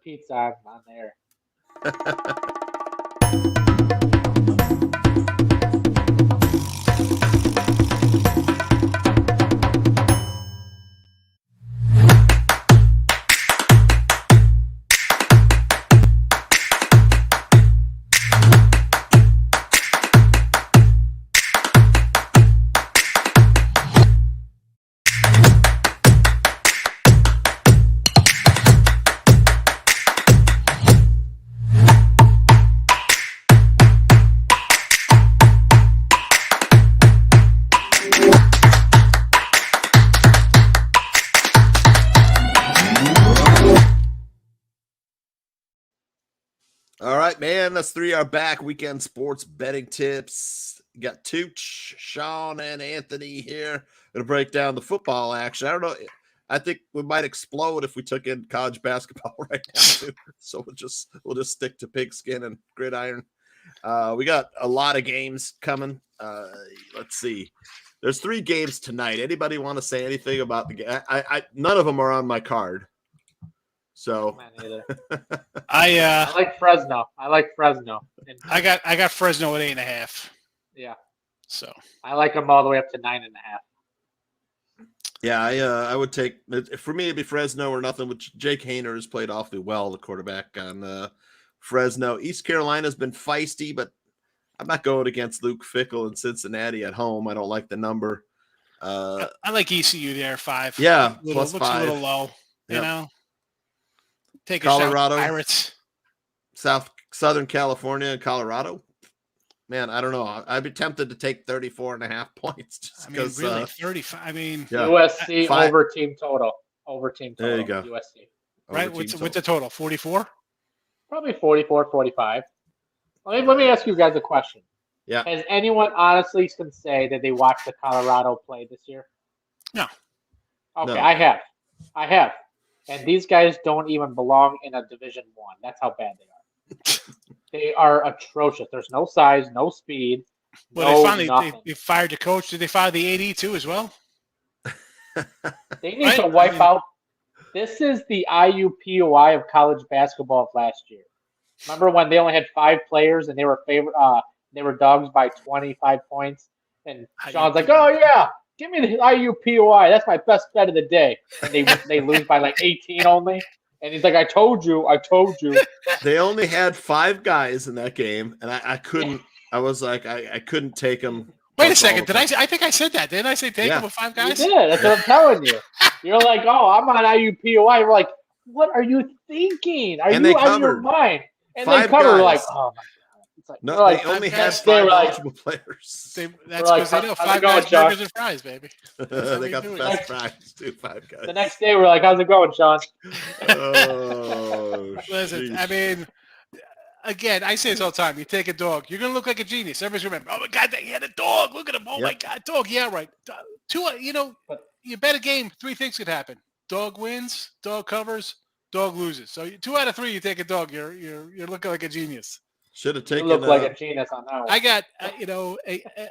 pizza on there. All right, man. Us three are back. Weekend sports betting tips. You got Tooch, Sean, and Anthony here. Gonna break down the football action. I don't know. I think we might explode if we took in college basketball right now too. So we'll just stick to pigskin and gridiron. We got a lot of games coming. Let's see. There's 3 games tonight. Anybody want to say anything about the game? I none of them are on my card. So I like Fresno. And I got Fresno at 8.5. yeah. So I like them all the way up to 9.5. Yeah, I would take for me it'd be Fresno or nothing. Which Jake Hayner has played awfully well, the quarterback on Fresno. East Carolina's been feisty, but I'm not going against Luke Fickell in Cincinnati at home. I don't like the number. I like ECU there 5. Yeah, looks +5. a little low. Yep. You know, take Colorado, a shot, Pirates, Southern California, and Colorado. Man, I don't know. I'd be tempted to take 34.5 points. Just because, really, 35. I mean, yeah. USC over team total. Over team total. There you go. USC. Right? What's the total? 44? Probably 44, 45. Let me ask you guys a question. Yeah. Has anyone honestly can say that they watched the Colorado play this year? No. Okay, No. I have. And these guys don't even belong in a Division I. That's how bad they are. They are atrocious. There's no size, no speed. Well, nothing. they fired the coach. Did they fire the AD too as well? They need to wipe out. This is the IUPUI of college basketball of last year. Remember when they only had 5 players and they were they were dogs by 25 points? And Sean's like, "Oh yeah, give me the IUPUI. That's my best bet of the day." And they lose by like 18 only. And he's like, I told you. They only had 5 guys in that game, and I couldn't. I was like, I couldn't take them. Wait a second. I think I said that. Didn't I say take them with 5 guys? You did. That's what I'm telling you. You're like, oh, I'm on IUPUI. We're like, what are you thinking? Are you out of your mind? And they cover like, oh my god. It's like, no, like, they only had 5 eligible players. That's because they know 5 guys, burgers, and fries, baby. They got the best fries too. 5 guys. The next day, we're like, how's it going, Sean? Oh, listen. sheesh. I mean, again, I say this all the time. You take a dog, you're gonna look like a genius. Everybody's gonna remember. Oh my god, he had a dog. Look at him. Oh my god, dog. Yeah, right. 2. You bet a game. 3 things could happen. Dog wins. Dog covers. Dog loses. So 2 out of 3, you take a dog. You're looking like a genius. Should have taken. You look like a genius on that one. I got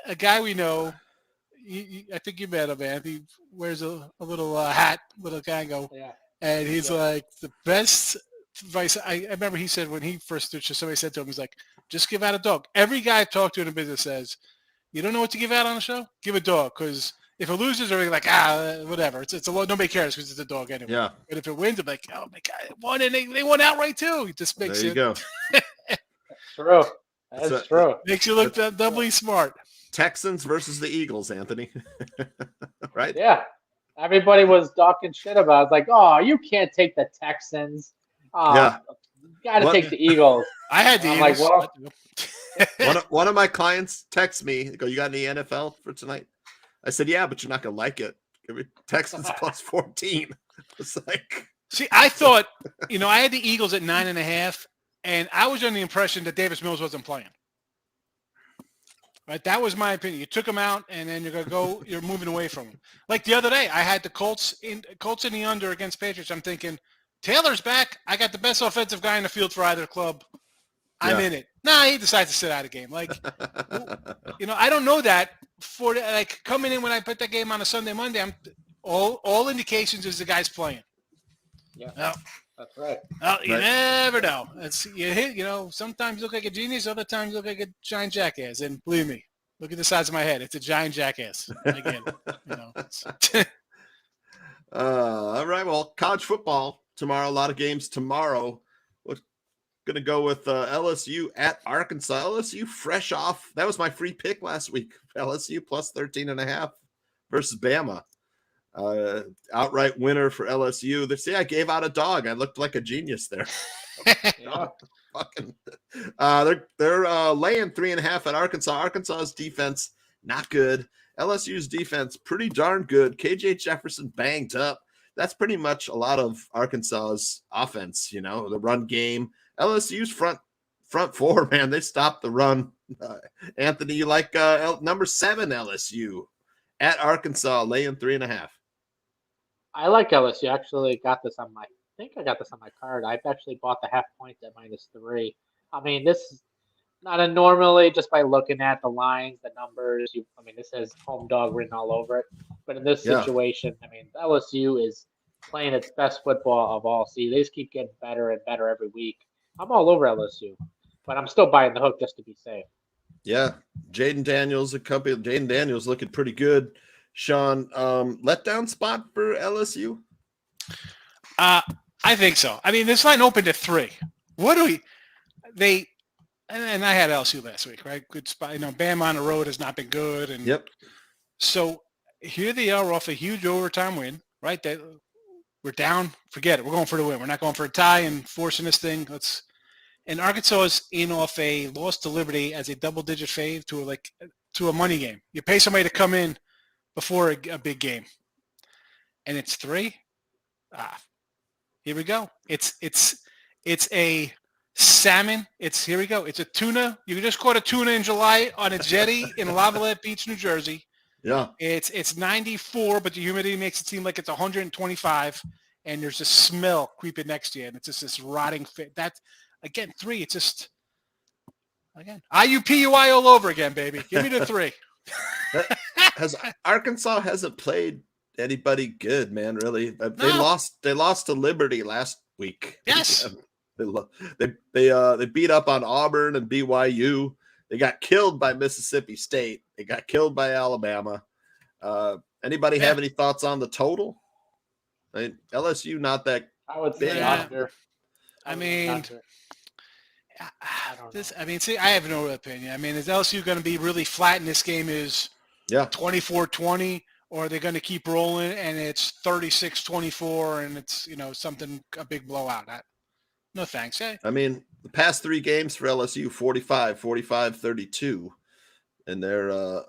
a guy we know. I think you met him, man. He wears a little hat, little gango, and he's like the best advice. I remember he said when he first did, somebody said to him, he's like, just give out a dog. Every guy I've talked to in the business says, you don't know what to give out on the show? Give a dog, because if it loses, they're like, whatever. It's a nobody cares because it's a dog anyway. Yeah. But if it wins, I'm like, oh my god, it won, and they won outright too. It just makes there you go. True. That's true. Makes you look doubly smart. Texans versus the Eagles, Anthony. Right? Yeah. Everybody was talking shit about it. It's like, oh, you can't take the Texans. You got to take the Eagles. I had the Eagles. Like, one of my clients texts me, go, you got any NFL for tonight? I said, yeah, but you're not going to like it. Texans plus 14. It's like. See, I thought, I had the Eagles at 9.5. And I was under the impression that Davis Mills wasn't playing. Right? That was my opinion. You took him out, and then you're moving away from him. Like the other day, I had the Colts in the under against Patriots. I'm thinking, Taylor's back. I got the best offensive guy in the field for either club. I'm in it. Nah, he decides to sit out of the game. Like, I don't know that for coming in when I put that game on a Sunday, Monday. All indications is the guy's playing. Yeah. No. That's right. Well, you never know. Sometimes you look like a genius, other times you look like a giant jackass. And believe me, look at the size of my head. It's a giant jackass. Again, All right. Well, college football tomorrow. A lot of games tomorrow. We're going to go with LSU at Arkansas. LSU fresh off. That was my free pick last week. LSU plus 13.5 versus Bama. Outright winner for LSU. They say I gave out a dog. I looked like a genius there. They're laying 3.5 at Arkansas. Arkansas's defense not good. LSU's defense pretty darn good. KJ Jefferson banged up. That's pretty much a lot of Arkansas's offense. The run game. LSU's front four, man, they stopped the run. Anthony, you like number 7 LSU at Arkansas laying 3.5? I like LSU. Actually, I got this on my card. I've actually bought the half point at -3. I mean, this is not normally just by looking at the lines, the numbers. This has home dog written all over it. But in this situation, LSU is playing its best football of all season. They just keep getting better and better every week. I'm all over LSU, but I'm still buying the hook just to be safe. Yeah, Jaden Daniels looking pretty good. Sean, letdown spot for LSU? I think so. This line opened at 3. What do we? And I had LSU last week, right? Good spot. Bama on the road has not been good, and so here they are off a huge overtime win, right? We're down. Forget it. We're going for the win. We're not going for a tie and forcing this thing. And Arkansas is in off a loss to Liberty as a double-digit fave to a money game. You pay somebody to come in before a big game, and it's 3. Here we go. It's a salmon. Here we go. It's a tuna. You just caught a tuna in July on a jetty in Lavallette Beach, New Jersey. Yeah. It's 94, but the humidity makes it seem like it's 125, and there's a smell creeping next to you, and it's just this rotting fit. That's, again, 3. It's just, again, IUPUI all over again, baby. Give me the 3. Arkansas hasn't played anybody good, man, really. They lost to Liberty last week. Yes. They beat up on Auburn and BYU. They got killed by Mississippi State. They got killed by Alabama. Anybody have any thoughts on the total? LSU not that. I would say under. I have no opinion. Is LSU going to be really flat in this game? Is 24-20, or are they going to keep rolling and it's 36-24 and it's a big blowout? No thanks. The past 3 games for LSU, 45, 32 in their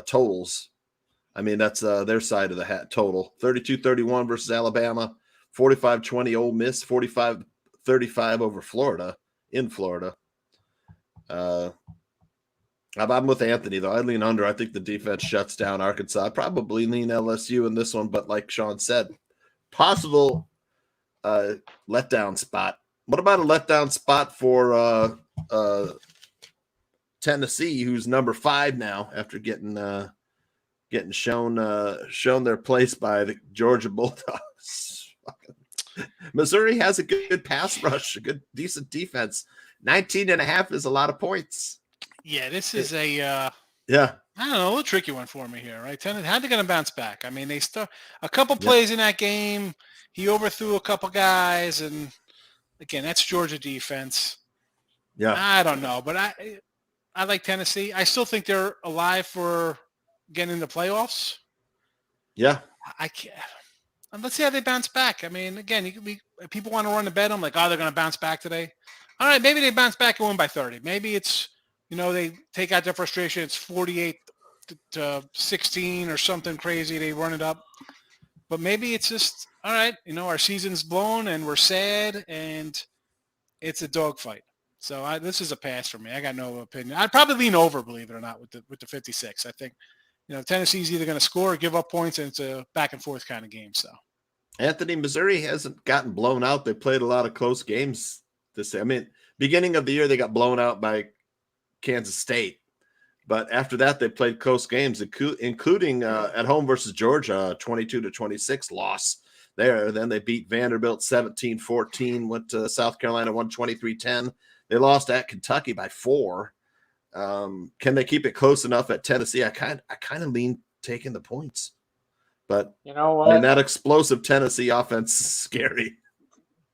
totals. That's their side of the hat total. 32-31 versus Alabama, 45-20 Ole Miss, 45-35 over Florida, in Florida. I'm with Anthony, though. I lean under. I think the defense shuts down Arkansas. I probably lean LSU in this one, but like Sean said, possible letdown spot. What about a letdown spot for Tennessee, who's number 5 now after getting shown their place by the Georgia Bulldogs? Missouri has a good pass rush, a good decent defense. 19.5 is a lot of points. Yeah, this is a I don't know, a little tricky one for me here, right? How are they going to bounce back? They start a couple plays in that game. He overthrew a couple guys, and again, that's Georgia defense. Yeah, I don't know, but I like Tennessee. I still think they're alive for getting into playoffs. Yeah, I can't. Let's see how they bounce back. Again, people want to run the bet. I'm like, they're going to bounce back today. All right, maybe they bounce back and win by 30. Maybe it's they take out their frustration. It's 48-16 or something crazy. They run it up. But maybe it's just, all right, our season's blown and we're sad and it's a dogfight. So this is a pass for me. I got no opinion. I'd probably lean over, believe it or not, with the 56. I think, Tennessee's either going to score or give up points, and it's a back and forth kind of game. So, Anthony, Missouri hasn't gotten blown out. They played a lot of close games this year. Beginning of the year, they got blown out by Kansas State. But after that, they played close games, including at home versus Georgia, 22-26 loss. there. Then they beat Vanderbilt 17-14, went to South Carolina 123-10. They lost at Kentucky by 4. Can they keep it close enough at Tennessee? I kind of lean taking the points. But you know what? I mean, that explosive Tennessee offense is scary.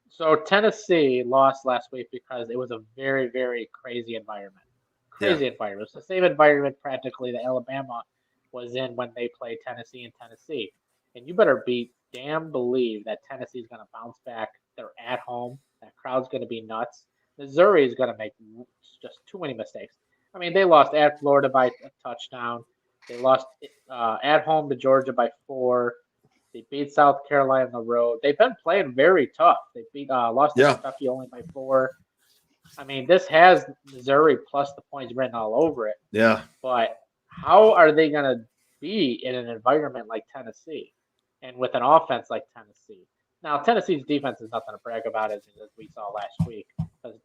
So Tennessee lost last week because it was a very, very crazy environment. Environment. It's the same environment practically that Alabama was in when they played Tennessee in Tennessee. And you better damn believe that Tennessee's going to bounce back. They're at home. That crowd's going to be nuts. Missouri is going to make just too many mistakes. I mean, they lost at Florida by a touchdown. They lost at home to Georgia by 4. They beat South Carolina on the road. They've been playing very tough. They lost to Kentucky only by 4. I mean, this has Missouri plus the points written all over it. Yeah. But how are they going to be in an environment like Tennessee and with an offense like Tennessee? Now, Tennessee's defense is nothing to brag about, as we saw last week. Because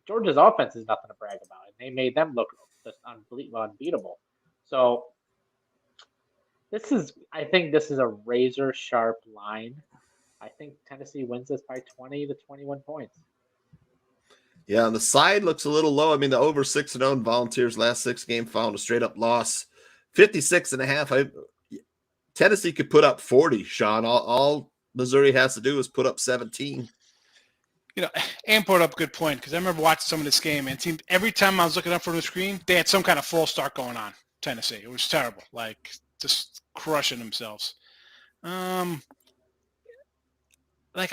Georgia's offense is nothing to brag about. And they made them look just unbeatable. So I think this is a razor sharp line. I think Tennessee wins this by 20 to 21 points. Yeah, and the side looks a little low. I mean, the over 6-0 in Volunteers last 6 game found a straight up loss. 56.5. Tennessee could put up 40, Sean. All Missouri has to do is put up 17. You know, Ann brought up a good point because I remember watching some of this game, and it seemed every time I was looking up from the screen, they had some kind of false start going on. Tennessee, it was terrible, like just crushing themselves. Like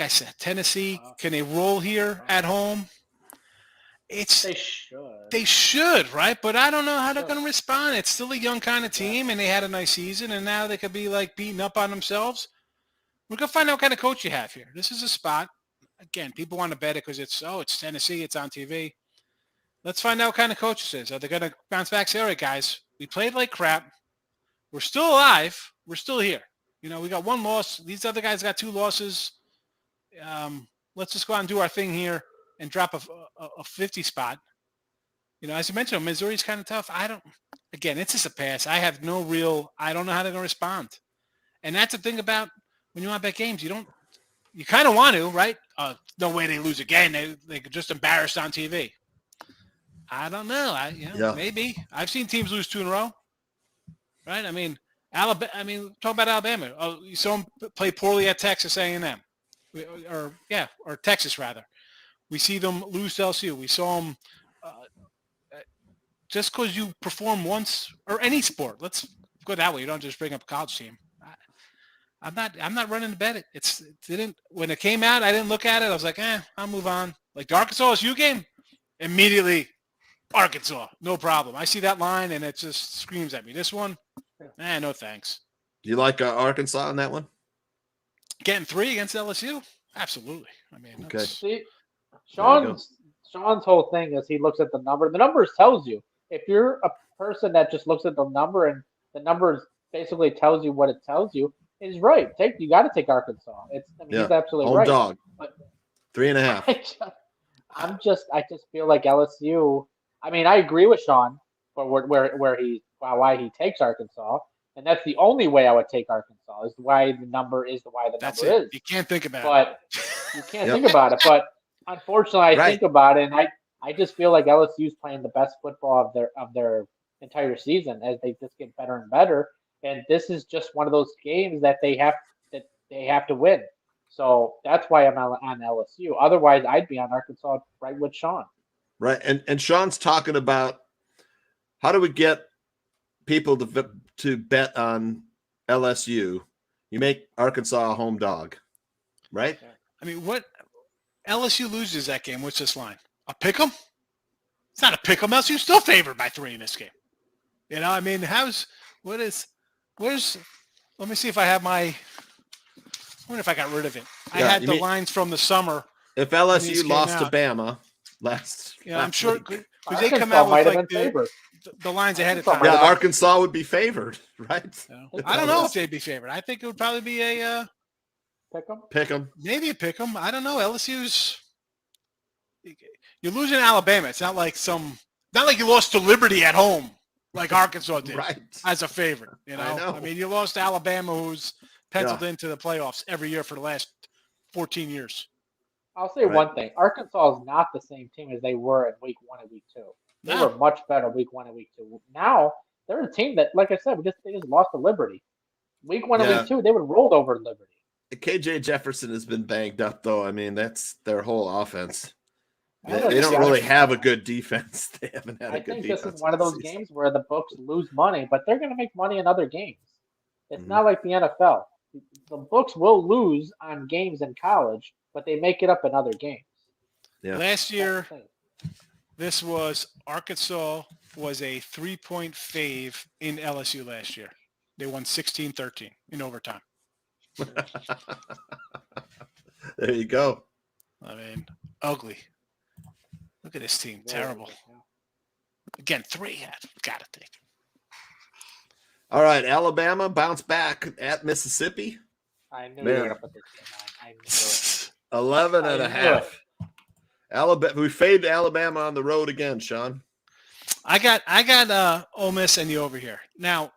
I said, Tennessee, can they roll here at home? They should, right? But I don't know how they're going to respond. It's still a young kind of team, and they had a nice season, and now they could be like beating up on themselves. We're going to find out what kind of coach you have here. This is a spot. Again, people want to bet it because it's Tennessee, it's on TV. Let's find out what kind of coach this is. Are they going to bounce back? Say, all right, guys, we played like crap. We're still alive. We're still here. You know, we got 1 loss. These other guys got 2 losses. Let's just go out and do our thing here and drop a 50 spot. You know, as you mentioned, Missouri's kind of tough. It's just a pass. I don't know how they're going to respond. And that's the thing about when you want to bet games, you kind of want to, right? No way they lose again. They could just embarrassed on TV. I don't know. Maybe. I've seen teams lose 2 in a row. Right? I mean, talk about Alabama. Oh, you saw them play poorly at Texas A&M. Or Texas, rather. We see them lose to LSU. We saw them just because you perform once, or any sport. Let's go that way. You don't just bring up a college team. I'm not running to bet it. When it came out, I didn't look at it. I was like, I'll move on. Like the Arkansas LSU game, immediately Arkansas, no problem. I see that line and it just screams at me. This one, no thanks. You like Arkansas in that one? Getting 3 against LSU? Absolutely. I mean, okay. See, Sean's whole thing is he looks at the number. The numbers tells you. If you're a person that just looks at the number and the numbers basically tells you what it tells you, he's right. You got to take Arkansas. He's absolutely home right. Dog. But 3.5. I just feel like LSU. I mean, I agree with Sean for why he takes Arkansas, and that's the only way I would take Arkansas. Is why the number is. You can't think about it. But you can't think about it. But unfortunately, I think about it, and I just feel like LSU's playing the best football of their entire season as they just get better and better. And this is just one of those games that they have to win. So that's why I'm on LSU. Otherwise, I'd be on Arkansas right with Sean. Right, and Sean's talking about how do we get people to bet on LSU? You make Arkansas a home dog, right? I mean, what LSU loses that game? What's this line? A pick 'em? It's not a pick 'em. LSU's still favored by 3 in this game. You know, I mean, let me see if I have I wonder if I got rid of it. I had the lines from the summer. If LSU lost to Bama I'm sure because they come out with like the lines ahead of time. Yeah, Arkansas would be favored, right? I don't know if they'd be favored. I think it would probably be a pick 'em. Maybe a pick 'em. I don't know. You're losing Alabama. It's not like you lost to Liberty at home like Arkansas did as a favorite. You know? I mean, you lost to Alabama, who's penciled into the playoffs every year for the last 14 years. I'll say one thing. Arkansas is not the same team as they were in week 1 and week 2. They were much better week 1 and week 2. Now, they're a team that, like I said, they just lost to Liberty. Week 1 and week 2, they would have rolled over Liberty. KJ Jefferson has been banged up, though. I mean, that's their whole offense. They They don't really have a good defense. They haven't had a good defense. I think this is one of those games where the books lose money, but they're going to make money in other games. It's not like the NFL. The books will lose on games in college, but they make it up in other games. Yeah. Last year, Arkansas was a 3-point fave in LSU last year. They won 16-13 in overtime. There you go. I mean, ugly. Look at this team. Terrible. Again, 3. Got to take. All right, Alabama bounce back at Mississippi. I knew you were going to put this game on. I knew it. 11 and a half. Alabama. We fade Alabama on the road again, Sean. I got Ole Miss and the over here. Now,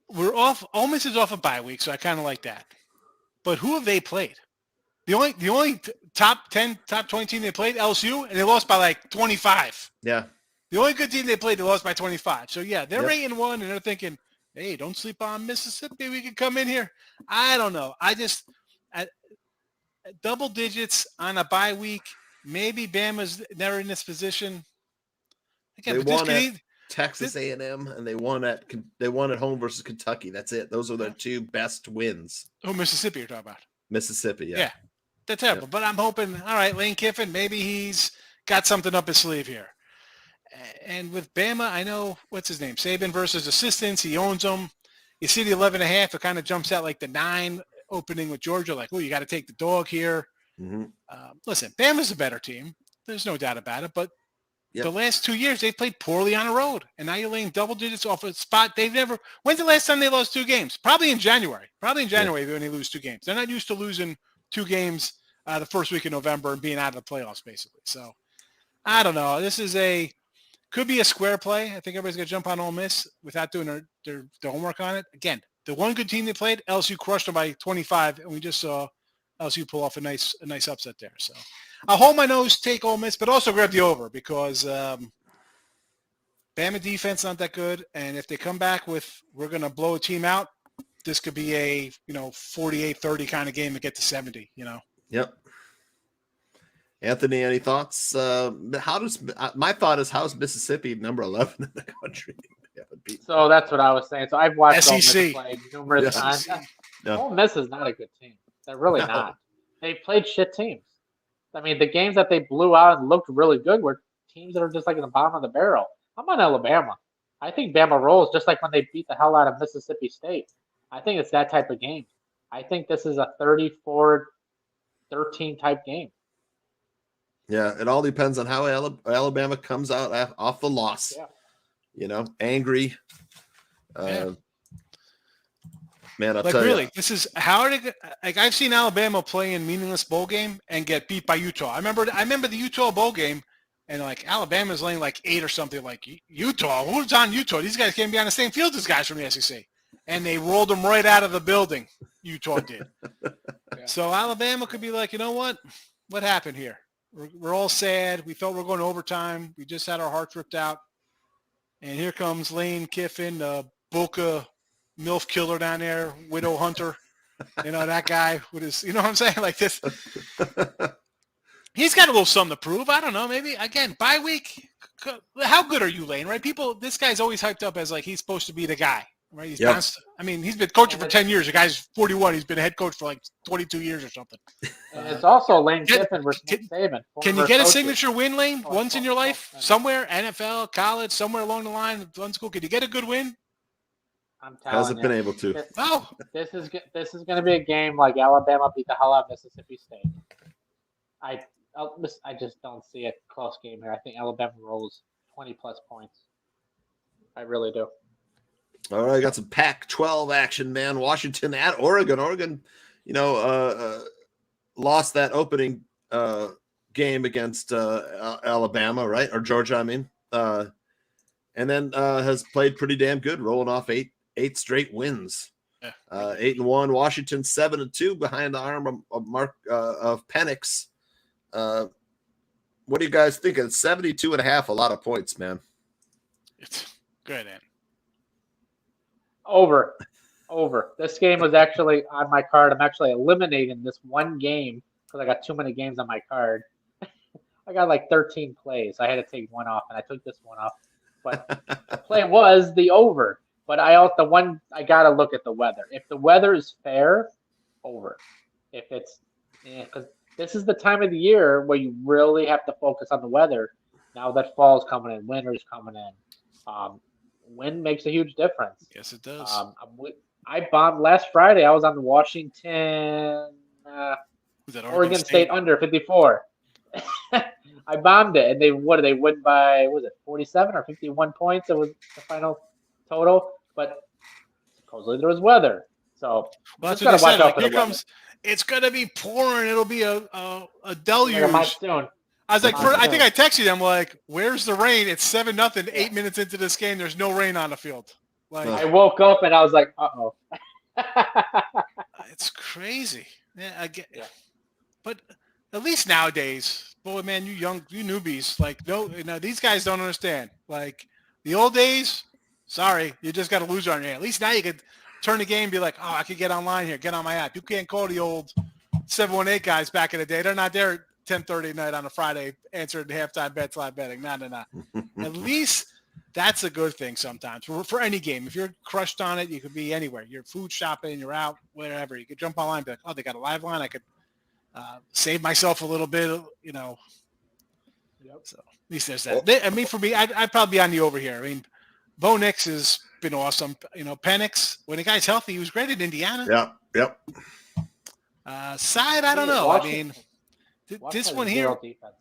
we're off. Ole Miss is off a bye week, so I kind of like that. But who have they played? The only top 10, top 20 team they played, LSU, and they lost by like 25. Yeah. The only good team they played, they lost by 25. So, yeah, they're 8-1, and they're thinking, hey, don't sleep on Mississippi. We can come in here. I don't know. At double digits on a bye week, maybe Bama's never in this position. Again, they won at Texas A&M, and they won at home versus Kentucky. That's it. Those are their 2 best wins. Oh, Mississippi you're talking about. Mississippi, Yeah, they're terrible. But I'm hoping, all right, Lane Kiffin, maybe he's got something up his sleeve here. And with Bama, I know, what's his name? Saban versus assistants. He owns them. You see the 11.5. It kind of jumps out like the 9 opening with Georgia. Like, oh, you got to take the dog here. Mm-hmm. Listen, Bama's a better team. There's no doubt about it. But the last 2 years, they've played poorly on the road. And now you're laying double digits off a spot. When's the last time they lost 2 games? Probably in January. When they lose 2 games. They're not used to losing 2 games the first week of November and being out of the playoffs, basically. So, I don't know. This could be a square play. I think everybody's going to jump on Ole Miss without doing their homework on it. Again, the one good team they played, LSU crushed them by 25, and we just saw LSU pull off a nice upset there. So I'll hold my nose, take Ole Miss, but also grab the over because Bama defense not that good, and if they come back with we're going to blow a team out, this could be a 48-30 kind of game to get to 70. Yep. Anthony, any thoughts? My thought is how's Mississippi number 11 in the country? So that's what I was saying. So I've watched Ole Miss SEC play numerous times. Ole Miss is not a good team. They're really not. They played shit teams. I mean, the games that they blew out and looked really good were teams that are just like in the bottom of the barrel. I'm on Alabama. I think Bama rolls just like when they beat the hell out of Mississippi State. I think it's that type of game. I think this is a 34-13 type game. Yeah, it all depends on how Alabama comes out off the loss. Yeah. Angry. Man, I'll tell you. This is how are they? Like I've seen Alabama play in meaningless bowl game and get beat by Utah. I remember the Utah bowl game, and like Alabama's laying like 8 or something. Like Utah, who's on Utah? These guys can't be on the same field as guys from the SEC, and they rolled them right out of the building. Utah did. So Alabama could be like, you know what? What happened here? We're all sad. We thought we were going to overtime. We just had our hearts ripped out. And here comes Lane Kiffin, Boca MILF killer down there, widow hunter. That guy with his, you know what I'm saying? Like this. He's got a little something to prove. I don't know. Maybe, again, bye week. How good are you, Lane, right? This guy's always hyped up as like he's supposed to be the guy, right? He's he's been coaching for 10 years. The guy's 41. He's been a head coach for like 22 years or something. And it's also Lane Kiffin versus Nick Saban. Can you get a signature win, Lane, once in your life? Somewhere, NFL, college, somewhere along the line, one school. Can you get a good win? I'm telling Hasn't been able to. This is going to be a game like Alabama beat the hell out of Mississippi State. I just don't see a close game here. I think Alabama rolls 20-plus points. I really do. All right, got some Pac-12 action, man. Washington at Oregon. Oregon, lost that opening game against Alabama, right? Or Georgia, I mean. And then has played pretty damn good, rolling off eight straight wins. 8-1. Washington 7-2 behind the arm of Penix. What do you guys think? It's 72.5, a lot of points, man. It's good, man. Over. This game was actually on my card. I'm actually eliminating this one game because I got too many games on my card. I got like 13 plays. I had to take one off, and I took this one off. But the play was the over. But I got to look at the weather. If the weather is fair, over. If it's because this is the time of the year where you really have to focus on the weather. Now that fall's coming in, winter's coming in. Wind makes a huge difference. Yes, it does. I bombed last Friday. I was on the Washington, Oregon State under 54. I bombed it, and they win by 47 or 51 points? It was the final total, but supposedly there was weather, so that's what they said. Like, here comes. It's gonna be pouring. It'll be a deluge. Like a monsoon. I was like, I think I texted them like, "Where's the rain?" It's 7-0. 8 minutes into this game, there's no rain on the field. Like, I woke up and I was like, "Uh-oh." It's crazy. Yeah, but at least nowadays, boy, man, you newbies, like, these guys don't understand. Like, the old days, sorry, you just got a loser on your hand. At least now you could turn the game and be like, oh, I could get online here, get on my app. You can't call the old 718 guys back in the day. They're not there at 10:30 at night on a Friday answering halftime bets, live betting. No. At least that's a good thing sometimes for any game. If you're crushed on it, you could be anywhere. You're food shopping, you're out, wherever. You could jump online and be like, oh, they got a live line. I could save myself a little bit, Yep. So at least there's that. I mean, for me, I'd probably be on the over here. I mean, Bo Nix has been awesome. Penix, when the guy's healthy, he was great at Indiana. Yep. Side, I don't know. I mean, this one here. Defense.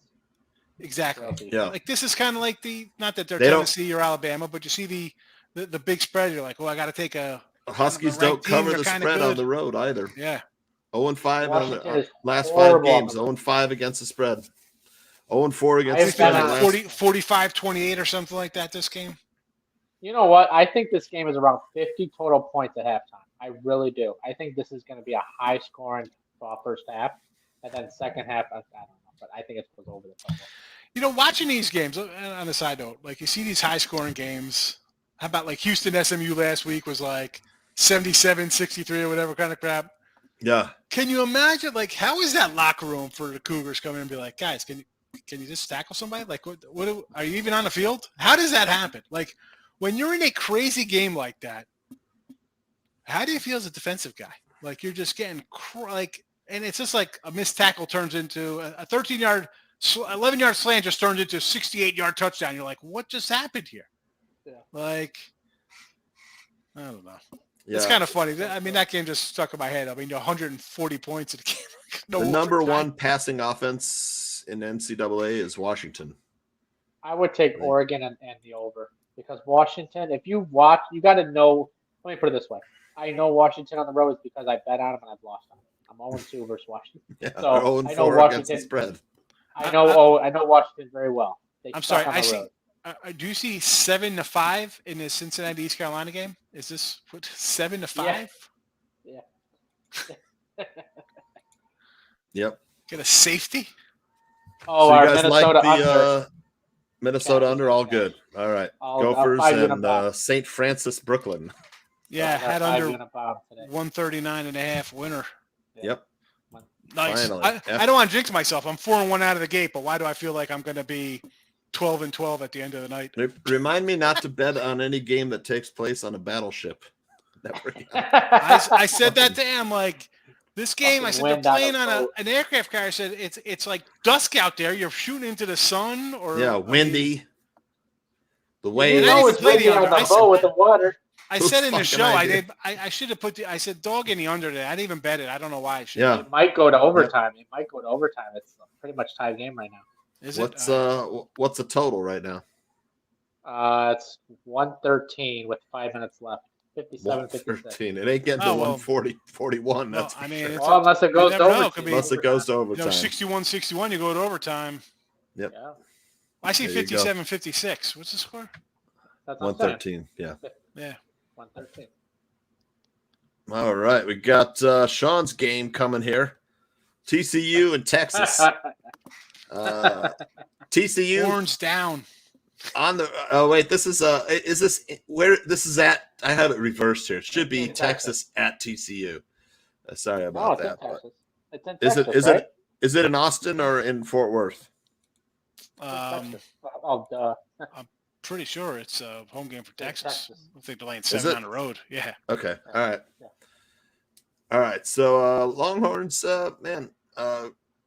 Exactly. Yeah. Like, this is kind of like not that they're Tennessee or Alabama, but you see the big spread. You're like, well, I got to take a. Huskies don't cover the spread on the road either. Yeah. 0-5 on the last 5 games. 0-5 against the spread. 0-4 against the spread. 45-28 or something like that this game. You know what? I think this game is around 50 total points at halftime. I really do. I think this is going to be a high-scoring first half, and then second half, I don't know, but I think it goes over the total. Watching these games, on a side note, like, you see these high-scoring games. How about, like, Houston SMU last week was like 77-63 or whatever kind of crap. Yeah. Can you imagine, like, how is that locker room for the Cougars coming in and be like, guys, can you just tackle somebody? Like, what are you even on the field? How does that happen? Like, when you're in a crazy game like that, how do you feel as a defensive guy? Like, you're just getting and it's just like a missed tackle turns into a 13-yard, 11-yard slant just turns into a 68-yard touchdown. You're like, what just happened here? Yeah. Like, I don't know. Yeah. It's kind of funny. I mean, that game just stuck in my head. I mean, 140 points in the game. The number one passing offense in NCAA is Washington. I would take Oregon and the over, because Washington, if you watch, you got to know. Let me put it this way. I know Washington on the road is because I bet on them and I've lost on them. I'm 0-2 versus Washington. Yeah, so I know Washington. Spread. I know Washington very well. I'm sorry. I see. Do you see 7-5 in the Cincinnati East Carolina game? Is this 7-5? Yeah. Yep. Get a safety? Oh, so our you guys Minnesota like the under. Minnesota under, all good. All right. Gophers and St. Francis, Brooklyn. Yeah, had under 139.5 winner. Yep. Nice. I don't want to jinx myself. I'm 4-1 out of the gate, but why do I feel like I'm going to be 12-12 at the end of the night? Remind me not to bet on any game that takes place on a battleship. I said that to him, like, this game, I said, they're playing on an aircraft carrier. I said, it's like dusk out there. You're shooting into the sun. Windy. The wave. It's windy on the boat with the water. I said in the show, I should have I said dog in the under there. I didn't even bet it. I don't know why I should. Yeah. It might go to overtime. It might go to overtime. It's a pretty much tied game right now. What's the total right now? It's 113 with 5 minutes left. 57-56. It ain't getting to 140, 41. That's unless it goes to overtime. Unless it goes to overtime. 61-61, you go to overtime. Yep. Yeah. I see 57-56. What's the score? That's 113. Yeah. Yeah. 113. All right, we got Sean's game coming here. TCU and Texas. TCU horns down on the. Oh wait, this is this where this is at? I have it reversed here. It should be Texas at TCU. Sorry about that. It's in Texas, right? Is it in Austin or in Fort Worth? I'm pretty sure it's a home game for Texas. I think they're laying 7 on the road. Yeah. Okay. All right. Yeah. All right. So Longhorns, man.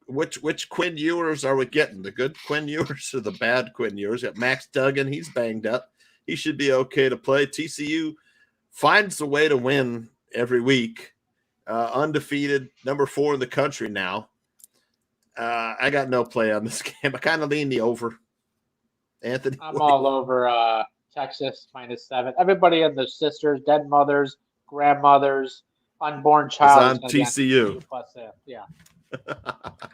Which Quinn Ewers are we getting? The good Quinn Ewers or the bad Quinn Ewers? Got Max Duggan. He's banged up. He should be okay to play. TCU finds a way to win every week. Undefeated, number 4 in the country now. I got no play on this game. I kind of lean the over. Anthony? I'm all over Texas -7. Everybody and their sisters, dead mothers, grandmothers, unborn child. It's on TCU. Yeah.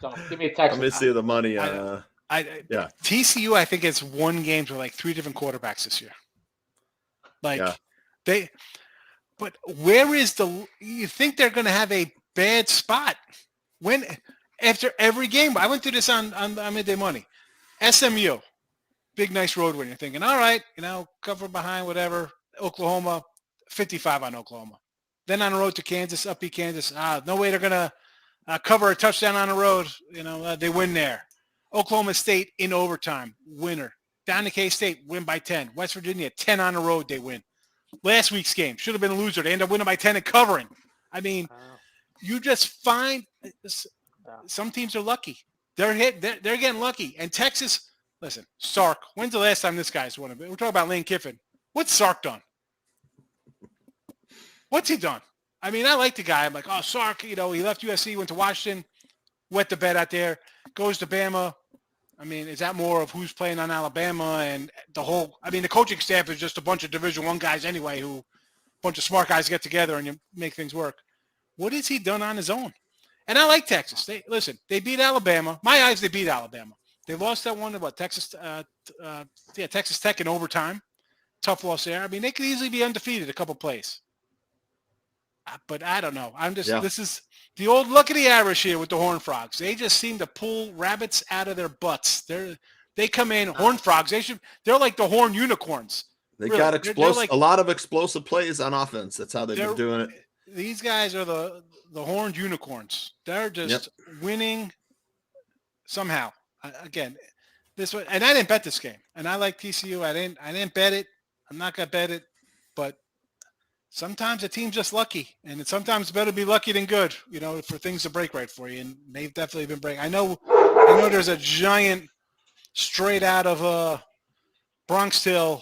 So give me Texas. Let me see the money. TCU, I think it's won games with like 3 different quarterbacks this year. But where is you think they're going to have a bad spot when after every game? I went through this on Midday Money. SMU, big nice road win. You're thinking, all right, cover behind whatever. Oklahoma, 55 on Oklahoma. Then on the road to Kansas, upbeat Kansas. No way they're going to cover a touchdown on the road. They win there. Oklahoma State in overtime, winner. Down to K-State, win by 10. West Virginia, 10 on the road, they win. Last week's game should have been a loser. They end up winning by 10 and covering. I mean, you just find some teams are lucky. They're getting lucky. And Texas, listen, Sark. When's the last time this guy's won? We're talking about Lane Kiffin. What's Sark done? What's he done? I mean, I like the guy. I'm like, oh, Sark. He left USC, went to Washington, wet the bed out there, goes to Bama. I mean, is that more of who's playing on Alabama and the whole? I mean, the coaching staff is just a bunch of Division I guys anyway, a bunch of smart guys get together and you make things work. What has he done on his own? And I like Texas. They beat Alabama. My eyes, they beat Alabama. They lost that one to Texas Tech in overtime. Tough loss there. I mean, they could easily be undefeated a couple plays. But I don't know. This is the old luck of the Irish here with the Horned Frogs. They just seem to pull rabbits out of their butts. They come in, Horned Frogs. They're like the Horned Unicorns. They really. Got a lot of explosive plays on offense. That's how they've been doing it. These guys are the Horned Unicorns. They're just winning somehow. Again, this one, and I didn't bet this game. And I like TCU. I didn't bet it. I'm not gonna bet it, but sometimes a team's just lucky, and it's sometimes better to be lucky than good, for things to break right for you. And they've definitely been breaking. I know there's a giant straight out of Bronx Tale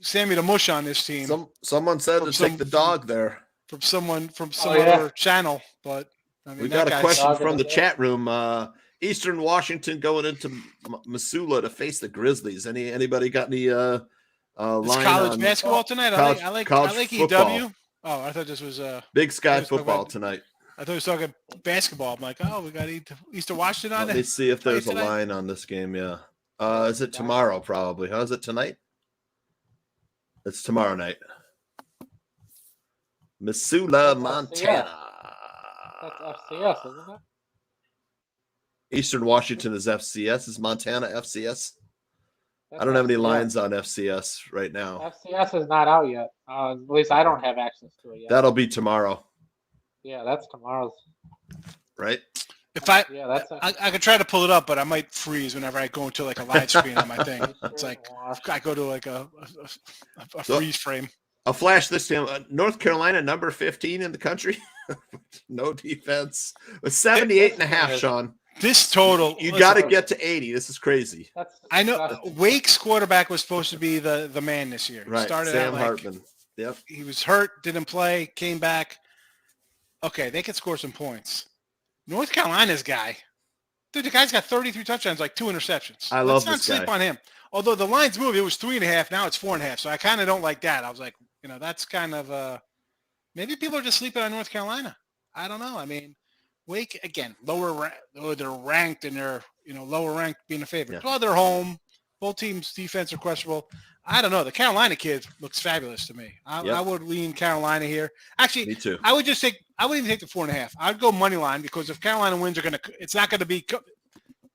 Sammy the Mush on this team. Someone said to take the dog there. From some other channel, but I mean, we got a question from the chat room. Eastern Washington going into Missoula to face the Grizzlies. Anybody got any line college basketball tonight? I like EW. Oh, I thought this was Big Sky football tonight. I thought he was talking basketball. I'm like, we got Eastern Washington on it. Let me see if there's a line on this game. Yeah. Is it tomorrow? Probably. Is it tonight? It's tomorrow night. Missoula, Montana. That's FCS, isn't it? Eastern Washington is FCS. Is Montana FCS? I don't have any lines on FCS right now. FCS is not out yet. At least I don't have access to it yet. That'll be tomorrow. Yeah, that's tomorrow's. Right? I could try to pull it up, but I might freeze whenever I go into like a live screen on my thing. It's like I go to like a freeze frame. I'll flash this to him. North Carolina, number 15 in the country. No defense. With 78.5, Sean. This total. You got to get to 80. This is crazy. I know Wake's quarterback was supposed to be the man this year. Right, started Sam out Hartman. Yep. He was hurt, didn't play, came back. Okay, they could score some points. North Carolina's guy. Dude, the guy's got 33 touchdowns, like 2 interceptions. I love this guy. Let's not sleep on him. Although the line's moved, it was 3.5. Now it's 4.5. So I kind of don't like that. I was like, that's kind of maybe people are just sleeping on North Carolina. I don't know. I mean, Wake again, they're ranked and they're lower ranked being a favorite. Yeah. Well, they're home. Both teams' defense are questionable. I don't know. The Carolina kid looks fabulous to me. I would lean Carolina here. Actually, me too. I wouldn't even take the 4.5. I'd go money line because if Carolina wins, it's not going to be.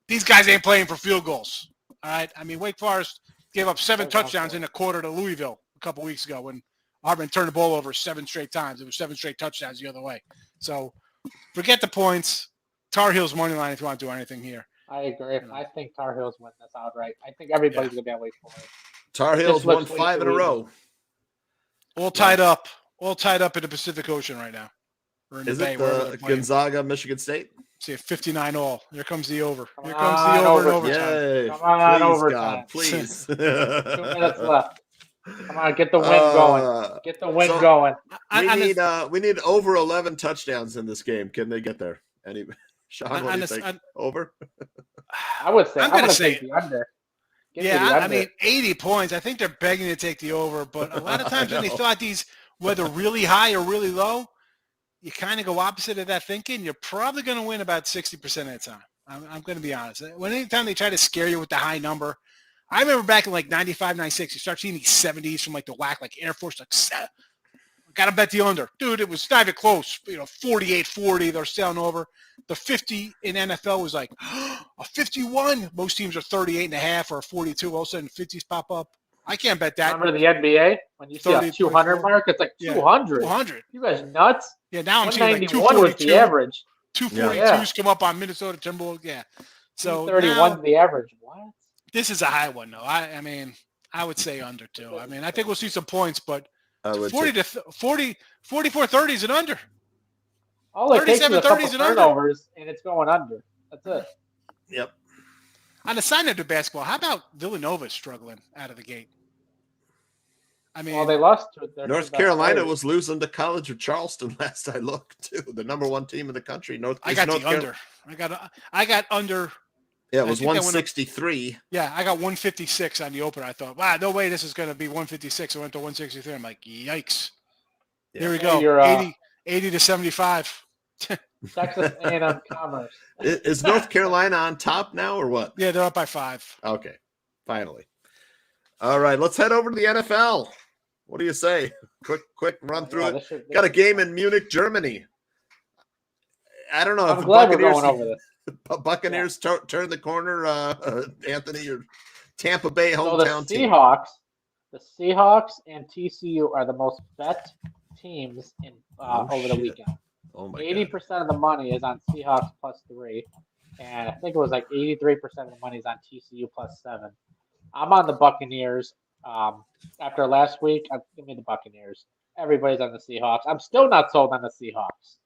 These guys ain't playing for field goals. All right. I mean, Wake Forest gave up 7 touchdowns in a quarter to Louisville a couple weeks ago when Auburn turned the ball over 7 straight times. It was 7 straight touchdowns the other way. So forget the points. Tar Heels money line if you want to do anything here. I agree. I think Tar Heels win this outright. I think everybody's going to be on Wake Forest. Tar Heels won 5 in a row. All tied up in the Pacific Ocean right now. Or in Is the Bay, it the Gonzaga, Michigan State? See, 59 all. Here comes the over. Here comes the over in overtime. Yay. Come on, please, overtime. God, please. 2 minutes left. Come on, get the win going. Get the win going. We need over 11 touchdowns in this game. Can they get there? Sean, what do you think? Over? I would say. I'm going to say the under. I mean, 80 points. I think they're begging to take the over, but a lot of times when they thought these, whether really high or really low, you kind of go opposite of that thinking. You're probably going to win about 60% of the time. I'm going to be honest. Anytime they try to scare you with the high number, I remember back in like 95, 96, you start seeing these 70s from like the WAC, like Air Force, like, got to bet the under. Dude, it was not even close. 48-40, they're selling over. The 50 in NFL was like a 51. Most teams are 38.5 or 42. All of a sudden, 50s pop up. I can't bet that. Remember the NBA? When you see a 200 mark, it's like 200. 200. You guys nuts? Yeah, now I'm seeing like 241 was the average. 242s come up on Minnesota Timberwolves. Yeah. So 231 is the average. What? This is a high one, though. I mean, I would say under, too. I mean, I think we'll see some points, but 44-30 is an under. All it takes is a couple turnovers, and it's going under. That's it. Yep. On the side note of basketball, how about Villanova struggling out of the gate? I mean, well, they lost to North Carolina was losing to College of Charleston last I looked, too. The number 1 team in the country. I got under. I got under. Yeah, it was 163. Yeah, I got 156 on the opener. I thought, wow, no way this is going to be 156. I went to 163. I'm like, yikes. Yeah. Here we go. You're 80 to 75. Texas A&M Commerce. Is North Carolina on top now or what? Yeah, they're up by 5. Okay, finally. All right, let's head over to the NFL. What do you say? Quick run through it. Got a game in Munich, Germany. I don't know if I'm glad we're going over this. Buccaneers turn the corner, Anthony, or Tampa Bay hometown team. The Seahawks and TCU are the most bet teams in over the weekend. Oh my 80% of the money is on Seahawks +3, and I think it was like 83% of the money is on TCU +7. I'm on the Buccaneers. After last week, give me the Buccaneers. Everybody's on the Seahawks. I'm still not sold on the Seahawks.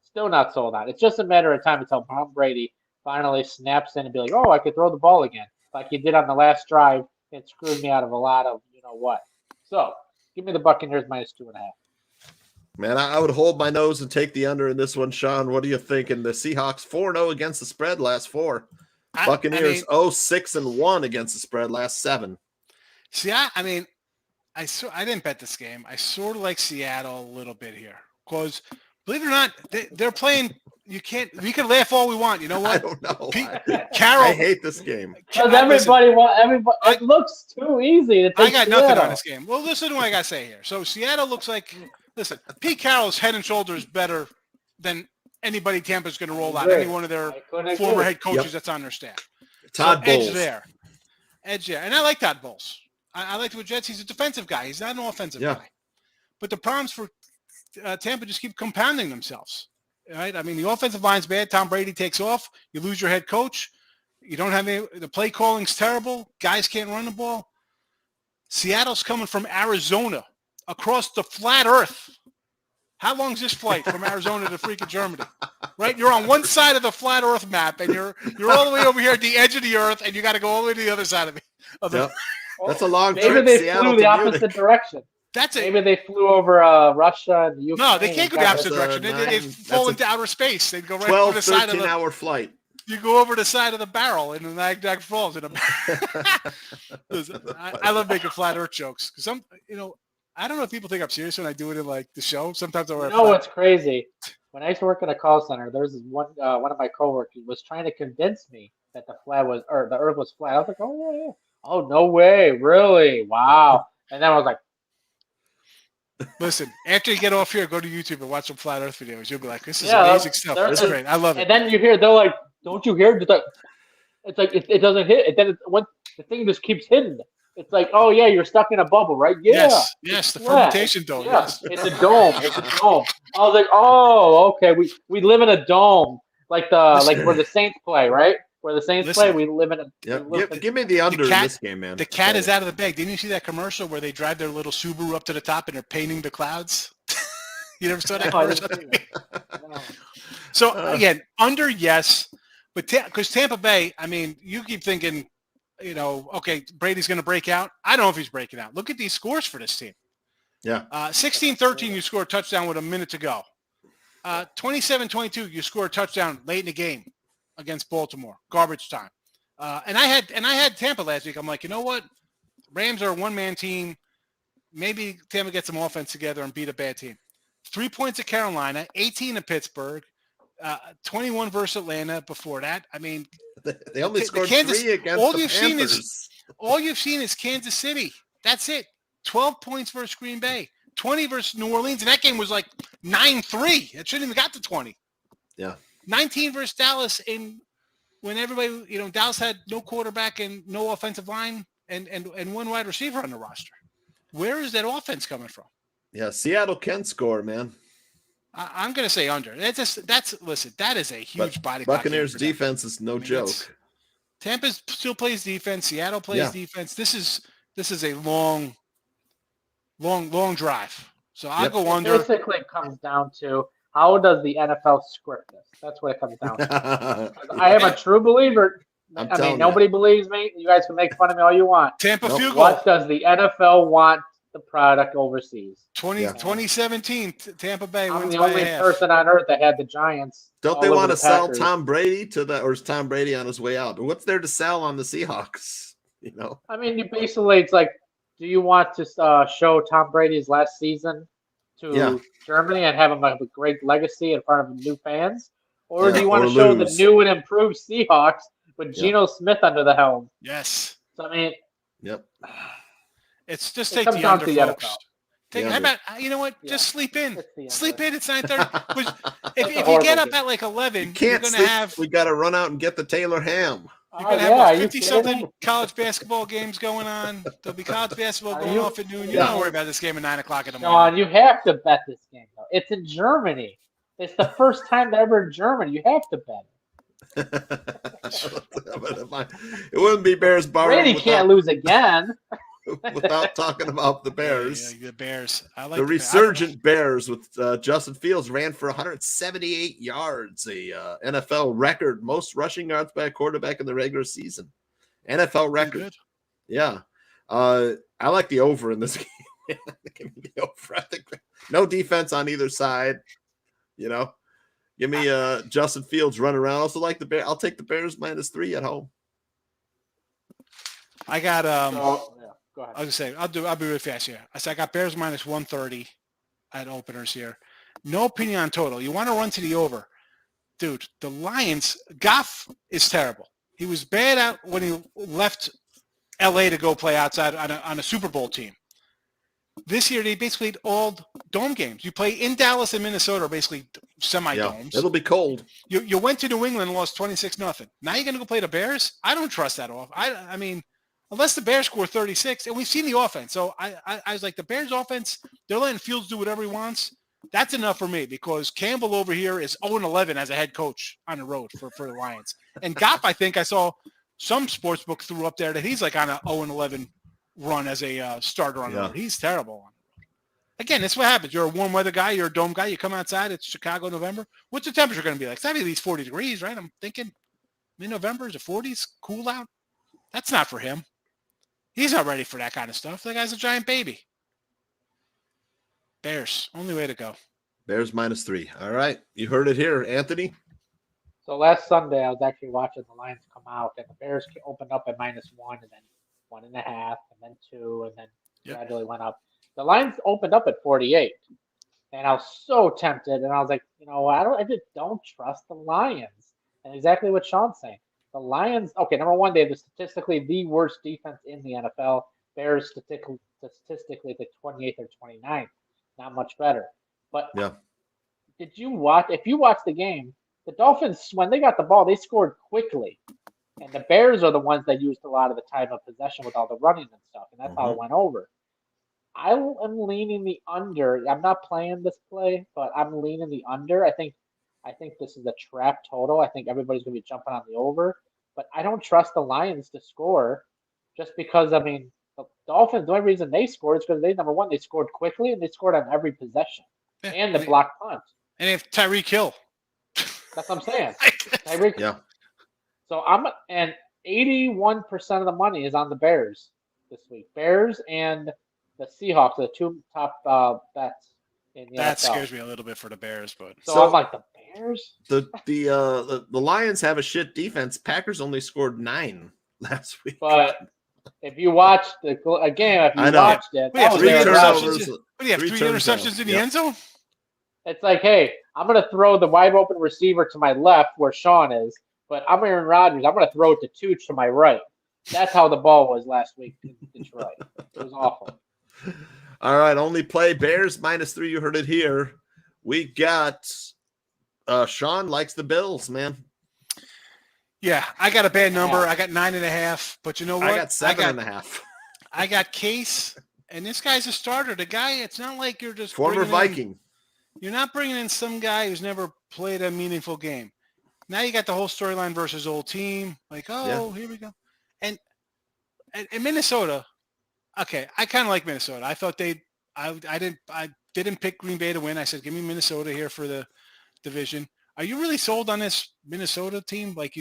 Still not sold on. It's just a matter of time until Tom Brady finally snaps in and be like, oh, I could throw the ball again, like he did on the last drive. It screwed me out of a lot of what. So give me the Buccaneers -2.5. Man, I would hold my nose and take the under in this one, Sean. What are you thinking? The Seahawks 4-0 against the spread last 4. Buccaneers 6-1 against the spread last 7. See, I mean, I didn't bet this game. I sort of like Seattle a little bit here because, believe it or not, they're playing. We can laugh all we want. You know what? I don't know. Carol, I hate this game. Because everybody. It looks too easy to take. I got nothing on this game. Well, listen to what I got to say here. So Seattle looks like. Listen, Pete Carroll's head and shoulders better than anybody Tampa's going to roll out. Any one of their former head coaches that's on their staff. Todd Bowles. Edge there. And I like Todd Bowles. I like the Jets. He's a defensive guy. He's not an offensive guy. But the problems for Tampa just keep compounding themselves. Right? I mean, the offensive line's bad. Tom Brady takes off. You lose your head coach. You don't have any. The play calling's terrible. Guys can't run the ball. Seattle's coming from Arizona across the flat earth. How long is this flight from Arizona to freaking Germany? Right? You're on one side of the flat earth map, and you're all the way over here at the edge of the earth, and you got to go all the way to the other side of it. That's a long trip. Maybe they flew the opposite direction. Maybe they flew over Russia and Ukraine. No, they can't go the opposite direction. They fall into outer space. They go right over the side of the 13-hour flight. You go over the side of the barrel in the Niagara Falls. I love making flat earth jokes because I don't know if people think I'm serious when I do it in like the show. Sometimes I wear. No, it's crazy. When I used to work in a call center, there was this one of my coworkers was trying to convince me that the Earth was flat. I was like, oh yeah. Oh, no way. Really? Wow. And then I was like, Listen, after you get off here, go to YouTube and watch some flat Earth videos. You'll be like, "This is yeah, amazing stuff. This is great. I love it." and then you hear, they're like, don't you hear? It's like it doesn't hit. And then the thing just keeps hitting. It's like, oh, yeah, you're stuck in a bubble, right? Yeah. Yes, the flat. fermentation dome. Yeah, Yes. it's a dome. It's a dome. I was like, oh, okay. We live in a dome, like where the Saints play, right? Where the Saints play, we live in a. Yep. Give me the under in this game, man. The cat is out of the bag. Didn't you see that commercial where they drive their little Subaru up to the top and they're painting the clouds? You never saw that commercial? No. So again, under yes, but because Tampa Bay, I mean, you keep thinking, okay, Brady's going to break out. I don't know if he's breaking out. Look at these scores for this team. Yeah. 16-13, you score a touchdown with a minute to go. 27-22, you score a touchdown late in the game against Baltimore, garbage time. And I had Tampa last week. I'm like, you know what? Rams are a one-man team. Maybe Tampa gets some offense together and beat a bad team. 3 points at Carolina, 18 at Pittsburgh, 21 versus Atlanta before that. I mean, they only scored 3 against the Panthers. All you've seen is Kansas City. That's it. 12 points versus Green Bay, 20 versus New Orleans, and that game was like 9-3. It shouldn't even got to 20. Yeah. 19 versus Dallas when everybody, Dallas had no quarterback and no offensive line and one wide receiver on the roster. Where is that offense coming from? Yeah, Seattle can score, man. I'm going to say under. Listen, that is a huge body. Buccaneers defense is no joke. Tampa still plays defense. Seattle plays defense. This is a long drive. So I'll go under. Basically, it comes down to how does the NFL script this? That's what it comes down to. I am a true believer. I mean, nobody believes me. You guys can make fun of me all you want. Tampa field goal. What does the NFL want the product overseas? 2017, Tampa Bay wins by half. I'm the only person on earth that had the Giants. Don't they want to sell Tom Brady or is Tom Brady on his way out? What's there to sell on the Seahawks? I mean, basically, it's like, do you want to show Tom Brady's last season to Germany and have him have a great legacy in front of new fans? Or do you want to show the new and improved Seahawks with Geno Smith under the helm? Yes. So, I mean, it's just take the under, folks. How about, you know what? Just sleep in. Sleep in at 9:30. If you get up at like 11, you're going to have... We got to run out and get the Taylor ham. You're going to have 50-something college basketball games going on. There'll be college basketball going off at noon. You don't worry about this game at 9 o'clock in the morning. Sean, you have to bet this game, though. It's in Germany. It's the first time ever in Germany. You have to bet it. It wouldn't be Bears Barroom. Brady can't lose again. Without talking about the Bears. The Bears. I like the resurgent Bears with Justin Fields ran for 178 yards, a NFL record, most rushing yards by a quarterback in the regular season. NFL record. Good. Yeah. I like the over in this game. Give me the over. I think no defense on either side. Give me Justin Fields running around. I also like the Bears. I'll take the Bears -3 at home. I got Go ahead. I was gonna say I'll be really fast here. I got Bears -130 at openers here. No opinion on total. You want to run to the over, dude? The Lions. Goff is terrible. He was bad out when he left LA to go play outside on a Super Bowl team. This year they basically played all dome games. You play in Dallas and Minnesota, are basically semi-domes. It'll be cold. You went to New England and lost 26-0. Now you're gonna go play the Bears? I don't trust that off. I mean. Unless the Bears score 36, and we've seen the offense. So I was like, the Bears offense, they're letting Fields do whatever he wants. That's enough for me because Campbell over here is 0-11 as a head coach on the road for the Lions. And Goff, I think I saw some sports book threw up there that he's like on a 0-11 run as a starter on the road. He's terrible. Again, that's what happens. You're a warm weather guy. You're a dome guy. You come outside. It's Chicago, November. What's the temperature going to be like? It's got to be at least 40 degrees, right? I'm thinking mid-November, is it 40s? Cool out? That's not for him. He's not ready for that kind of stuff. That guy's a giant baby. Bears, only way to go. Bears -3. All right. You heard it here, Anthony. So last Sunday, I was actually watching the Lions come out, and the Bears opened up at -1, and then 1.5, and then 2, and then gradually went up. The Lions opened up at 48, and I was so tempted, and I was like, I just don't trust the Lions. And exactly what Sean's saying. The Lions, okay, number one, they have statistically the worst defense in the NFL. Bears statistically the 28th or 29th. Not much better. But Yeah. did you watch? If you watch the game, the Dolphins, when they got the ball, they scored quickly. And the Bears are the ones that used a lot of the time of possession with all the running and stuff. And that's how it went over. I am leaning the under. I'm not playing this play, but I'm leaning the under. I think this is a trap total. I think everybody's going to be jumping on the over. But I don't trust the Lions to score just because, I mean, the Dolphins, the only reason they scored is because number one, they scored quickly and they scored on every possession. Yeah, and the block punt. And if Tyreek Hill. That's what I'm saying. Tyreek. Yeah. So and 81% of the money is on the Bears this week. Bears and the Seahawks are the two top bets in the That NFL. scares me a little bit for the Bears, but so I'm like, the Bears? The Lions have a shit defense. Packers only scored 9 last week. But if you watched the game, if you watched it, we have that was three Aaron interceptions. Rodgers. What do you have? 3 interceptions in the end zone? It's like, hey, I'm going to throw the wide open receiver to my left where Sean is, but I'm Aaron Rodgers. I'm going to throw it to Tooch to my right. That's how the ball was last week in Detroit. It was awful. All right, only play Bears -3. You heard it here. We got Sean likes the Bills, man. Yeah, I got a bad number. I got 9.5, but you know what? I got 7.5. I got Case, and this guy's a starter. The guy, it's not like you're just former Viking. You're not bringing in some guy who's never played a meaningful game. Now you got the whole storyline versus old team. Like, here we go. And Minnesota, okay, I kind of like Minnesota. I thought I didn't pick Green Bay to win. I said, give me Minnesota here for the division. Are you really sold on this Minnesota team? Like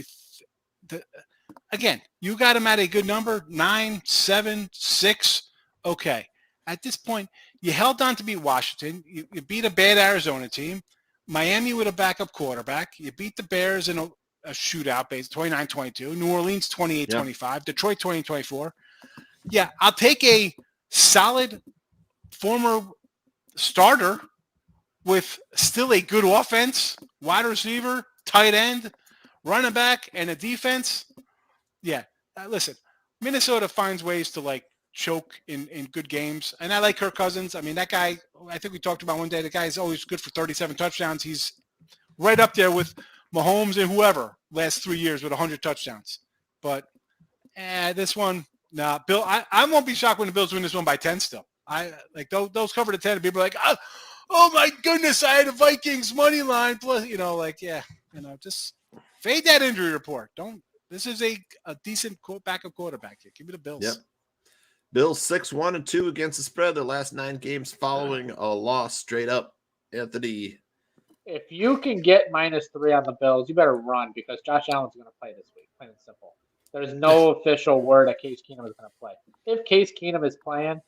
again, you got them at a good number, 9, 7, 6. Okay. At this point, you held on to beat Washington. You beat a bad Arizona team. Miami with a backup quarterback. You beat the Bears in a shootout base, 29-22. New Orleans, 28-25. Detroit, 20-24. Yeah, I'll take a solid former starter with still a good offense, wide receiver, tight end, running back, and a defense. Yeah, listen, Minnesota finds ways to choke in good games. And I like Kirk Cousins. I mean, that guy, I think we talked about one day, the guy is always good for 37 touchdowns. He's right up there with Mahomes and whoever last 3 years with 100 touchdowns. But this one, nah. Bill, I won't be shocked when the Bills win this one by 10 still. I like those cover to 10. People are like, oh my goodness, I had a Vikings money line. Plus, just fade that injury report. This is a decent backup quarterback here. Give me the Bills. Yep. Bills 6-1-2 against the spread. Their last 9 games following a loss straight up. Anthony. If you can get -3 on the Bills, you better run because Josh Allen's going to play this week. Plain and simple. There's no official word that Case Keenum is going to play. If Case Keenum is playing,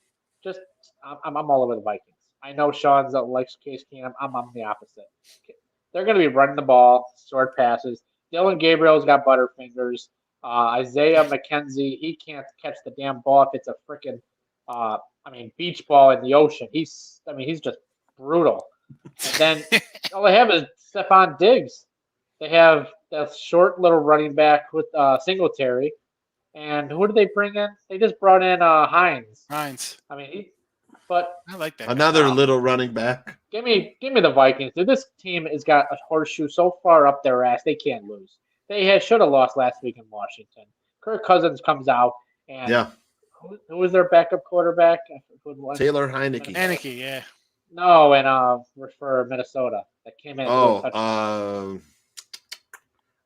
I'm all over the Vikings. I know Sean's likes Case Keenum. I'm the opposite. They're going to be running the ball, short passes. Dylan Gabriel's got butterfingers. Isaiah McKenzie, he can't catch the damn ball if it's a freaking, beach ball in the ocean. He's just brutal. And then all they have is Stephon Diggs. They have that short little running back with Singletary. And who did they bring in? They just brought in Hines. But I like that. Another little running back. Give me the Vikings. Dude, this team has got a horseshoe so far up their ass they can't lose. They should have lost last week in Washington. Kirk Cousins comes out and who was their backup quarterback? Taylor Heineke. Heineke, yeah. No, and for Minnesota that came in.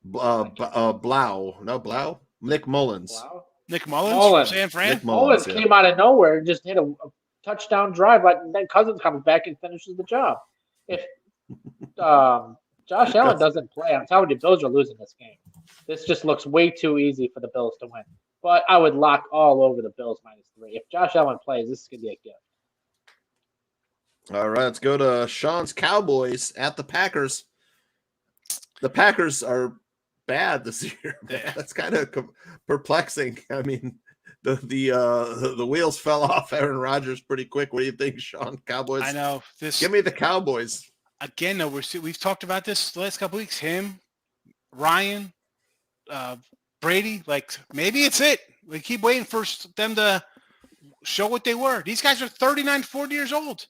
Blau. Nick Mullins. Blau? Nick Mullins. San Fran. Nick Mullins came out of nowhere and just hit a touchdown drive, and then Cousins comes back and finishes the job. If Josh Allen doesn't play, I'm telling you, Bills are losing this game. This just looks way too easy for the Bills to win. But I would lock all over the Bills -3. If Josh Allen plays, this is going to be a gift. All right, let's go to Sean's Cowboys at the Packers. The Packers are bad this year. Yeah. That's kind of perplexing. I mean, the wheels fell off Aaron Rodgers pretty quick. What do you think, Sean? Cowboys? I know. Give me the Cowboys. Again, though, we've talked about this the last couple weeks. Him, Ryan, Brady, like maybe it's it. We keep waiting for them to show what they were. These guys are 39, 40 years old.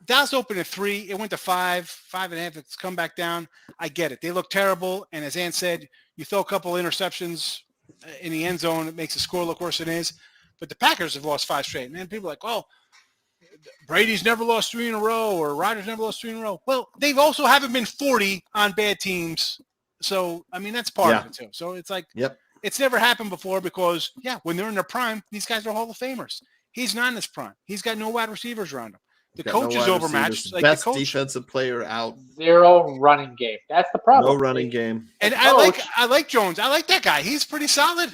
Dallas opened at 3. It went to 5, 5.5. It's come back down. I get it. They look terrible. And as Ann said, you throw a couple interceptions in the end zone, it makes the score look worse than it is. But the Packers have lost 5 straight. And then people are like, oh, Brady's never lost 3 in a row or Rodgers never lost 3 in a row. Well, they've also haven't been 40 on bad teams. So, I mean, that's part of it too. So it's like, it's never happened before because, when they're in their prime, these guys are Hall of Famers. He's not in his prime. He's got no wide receivers around him. The coach is overmatched. Like best the coach, defensive player out. 0 running game. That's the problem. No running game. And I like Jones. I like that guy. He's pretty solid.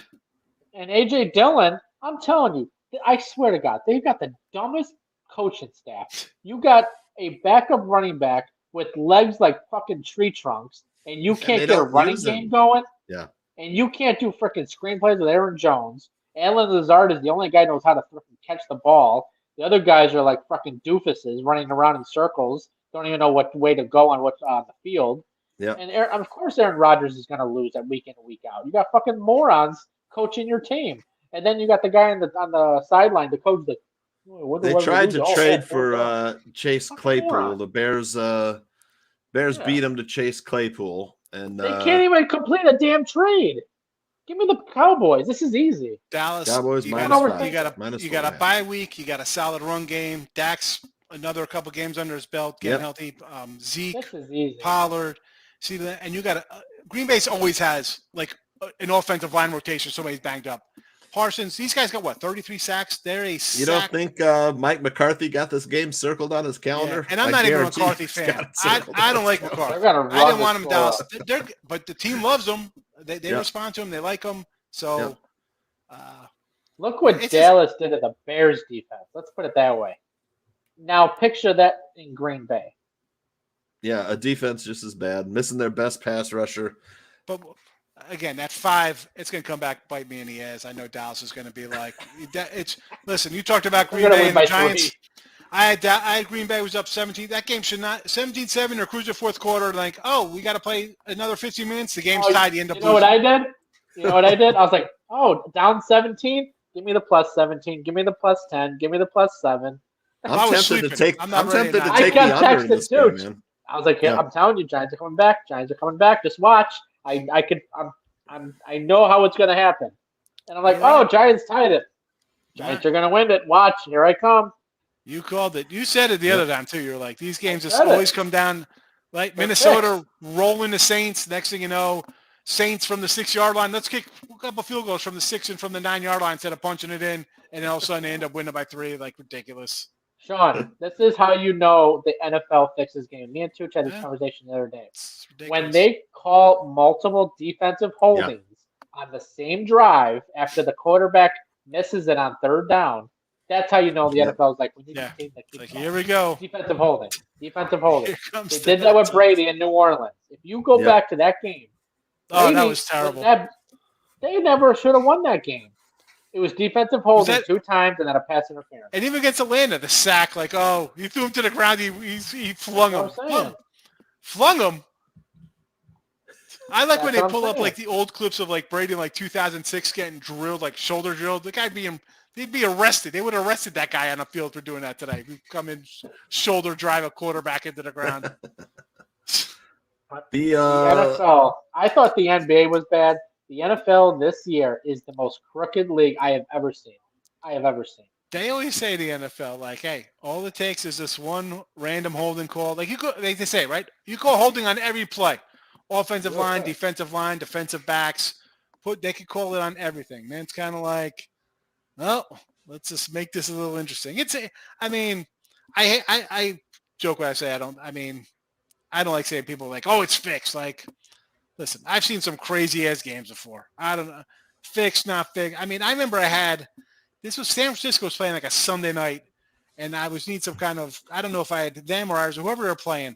And A.J. Dillon, I'm telling you, I swear to God, they've got the dumbest coaching staff. You got a backup running back with legs like fucking tree trunks, and you can't get a running game going. Yeah. And you can't do freaking screenplays with Aaron Jones. Alan Lazard is the only guy who knows how to freaking catch the ball. The other guys are like fucking doofuses running around in circles. Don't even know what way to go on what's on the field. Yeah. And of course Aaron Rodgers is going to lose that week in and week out. You got fucking morons coaching your team. And then you got the guy on the sideline to coach the. They tried to trade for Chase Claypool. The Bears beat him to Chase Claypool, and they can't even complete a damn trade. Give me the Cowboys. This is easy. Dallas. Cowboys you minus got 5. You got a bye week. You got a solid run game. Dak's another couple games under his belt, getting healthy. Zeke, Pollard. See that, and you got Green Bay's always has like an offensive line rotation. Somebody's banged up. Parsons, these guys got 33 sacks. They're a sack. You don't think Mike McCarthy got this game circled on his calendar? Yeah. And I'm not even a McCarthy fan. I don't like McCarthy. I didn't want him in Dallas. But the team loves him. They respond to him. They like him. So look what Dallas did to the Bears defense. Let's put it that way. Now picture that in Green Bay. Yeah, a defense just as bad. Missing their best pass rusher. But again, that 5, it's going to come back bite me in the ass. I know Dallas is going to be like, listen, you talked about Green Bay and the Giants. I had Green Bay was up 17. That game should not 17-7 or cruise the fourth quarter. Like, we got to play another 15 minutes. The game's tied. You end up losing. What I did? You know what I did? I was like, down 17. Give me the plus 17. Give me the plus 10. Give me the plus 7. I'm tempted to take the under in this game, man. I was like, I'm telling you, Giants are coming back. Giants are coming back. Just watch. I know how it's going to happen. And I'm like, Giants tied it. Giants are going to win it. Watch. Here I come. You called it. You said it the other time, too. You're like, these games just always come down. Like Minnesota rolling the Saints. Next thing you know, Saints from the 6-yard line. Let's kick a couple field goals from the 6 and from the 9-yard line instead of punching it in. And then all of a sudden they end up winning by 3. Like, ridiculous. Sean, this is how you know the NFL fixes game. Me and Tooch had this conversation the other day. When they call multiple defensive holdings on the same drive after the quarterback misses it on 3rd down, that's how you know the NFL is like, we need a team that keeps here we go. Defensive holding. They did that with Brady in New Orleans. If you go back to that game, Brady, that was terrible. They never should have won that game. It was defensive holding 2 times and then a pass interference. And even against Atlanta, the sack, like, he threw him to the ground. He flung him. Flung him. I like when they pull up like the old clips of like Brady in like 2006 getting drilled, like shoulder drilled. The guy they'd be arrested. They would have arrested that guy on the field for doing that today. We come in, shoulder drive a quarterback into the ground. The NFL. I thought the NBA was bad. The NFL this year is the most crooked league I have ever seen. They always say the NFL, like, hey, all it takes is this one random holding call. Like they say, right? You call holding on every play. Offensive line, defensive backs. They could call it on everything. Man, it's kind of like, let's just make this a little interesting. I joke when I say I don't like saying people like, it's fixed. Like, listen, I've seen some crazy-ass games before. I don't know. Fixed, not fixed. I mean, I remember this was San Francisco was playing like a Sunday night, and I was needing some kind of, I don't know if I had them or ours or whoever they were playing,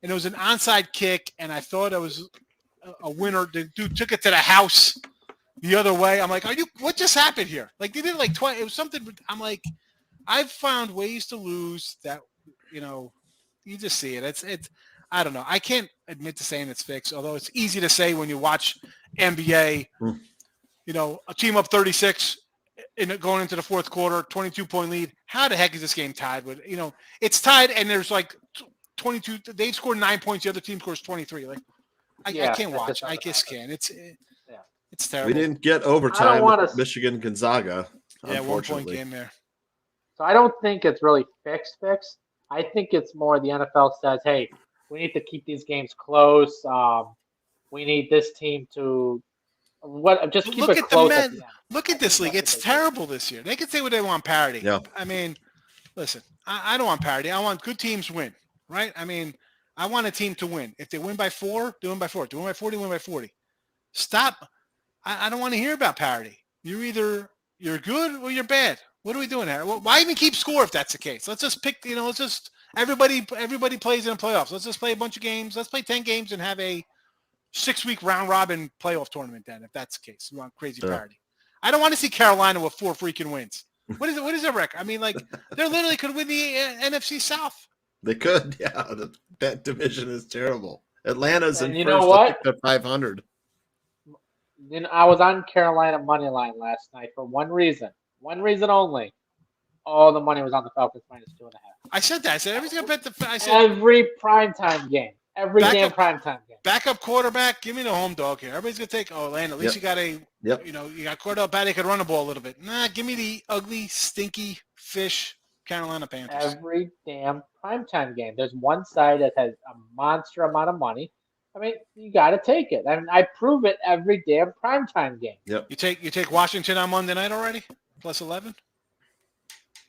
and it was an onside kick, and I thought it was a winner. The dude took it to the house the other way. I'm like, what just happened here? Like, they did like twice. It was something. I'm like, I've found ways to lose that, you just see it. It's I don't know. I can't admit to saying it's fixed, although it's easy to say when you watch NBA a team up 36 going into the fourth quarter, 22-point lead. How the heck is this game tied with, it's tied and there's like 22. They've scored 9 points. The other team scores 23. Like, I can't watch. I just can't. It's terrible. We didn't get overtime with Michigan Gonzaga. Yeah, 1 point game there. So I don't think it's really fixed. I think it's more the NFL says, hey, we need to keep these games close. We need this team to just keep it close. Look at this league. It's terrible this year. They can say what they want, parity. Yeah. I mean, listen, I don't want parity. I want good teams win, right? I mean, I want a team to win. If they win by 4, do win by 4. Do win by 40, win by 40. Stop. I don't want to hear about parity. You're good or you're bad. What are we doing here? Why even keep score if that's the case? Let's just pick, let's just everybody plays in the playoffs. Let's just play a bunch of games. Let's play 10 games and have a 6-week round robin playoff tournament then, if that's the case. You want crazy parity. I don't want to see Carolina with 4 freaking wins. What is their record? I mean, like, they literally could win the NFC South. They could, yeah. That division is terrible. Atlanta's in first. You know what? I think they're 500. I was on Carolina money line last night for one reason only. All the money was on the Falcons -2.5. I said that. I said everything's gonna bet the. I said every primetime game, damn primetime game. Backup quarterback. Give me the home dog here. Everybody's gonna take. Oh, Atlanta. At least you got you got Cordell Patty could run the ball a little bit. Nah, give me the ugly, stinky fish Carolina Panthers. Every damn primetime game. There's one side that has a monster amount of money. I mean, you got to take it. I mean, I prove it every damn primetime game. Yep. You take Washington on Monday night already, +11.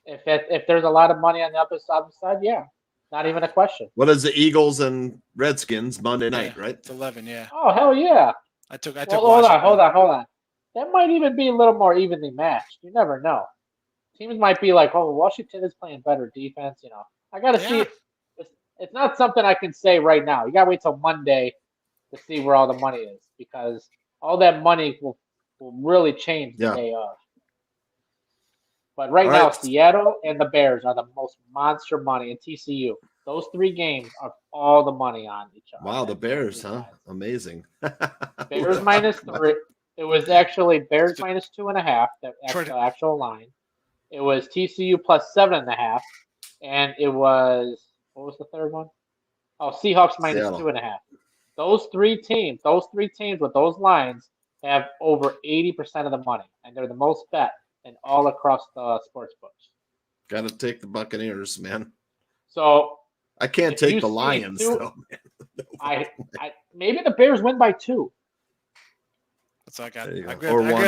If there's a lot of money on the other side, yeah, not even a question. What is the Eagles and Redskins Monday night, right? It's 11, yeah. Oh hell yeah! I took. Hold on. That might even be a little more evenly matched. You never know. Teams might be like, oh, Washington is playing better defense. I got to see. It's not something I can say right now. You got to wait till Monday to see where all the money is, because all that money will really change the day of. But right now, Seattle and the Bears are the most monster money, and TCU. Those 3 games are all the money on each other. Wow, the Bears, huh? Amazing. Bears -3. It was actually Bears -2.5. That's the actual line. It was TCU +7.5, and it was. What was the third one? Oh, Seahawks -2.5. Those three teams with those lines have over 80% of the money, and they're the most bet and all across the sports books. Got to take the Buccaneers, man. So I can't take the Lions, though. I maybe the Bears win by 2. That's all I got. I got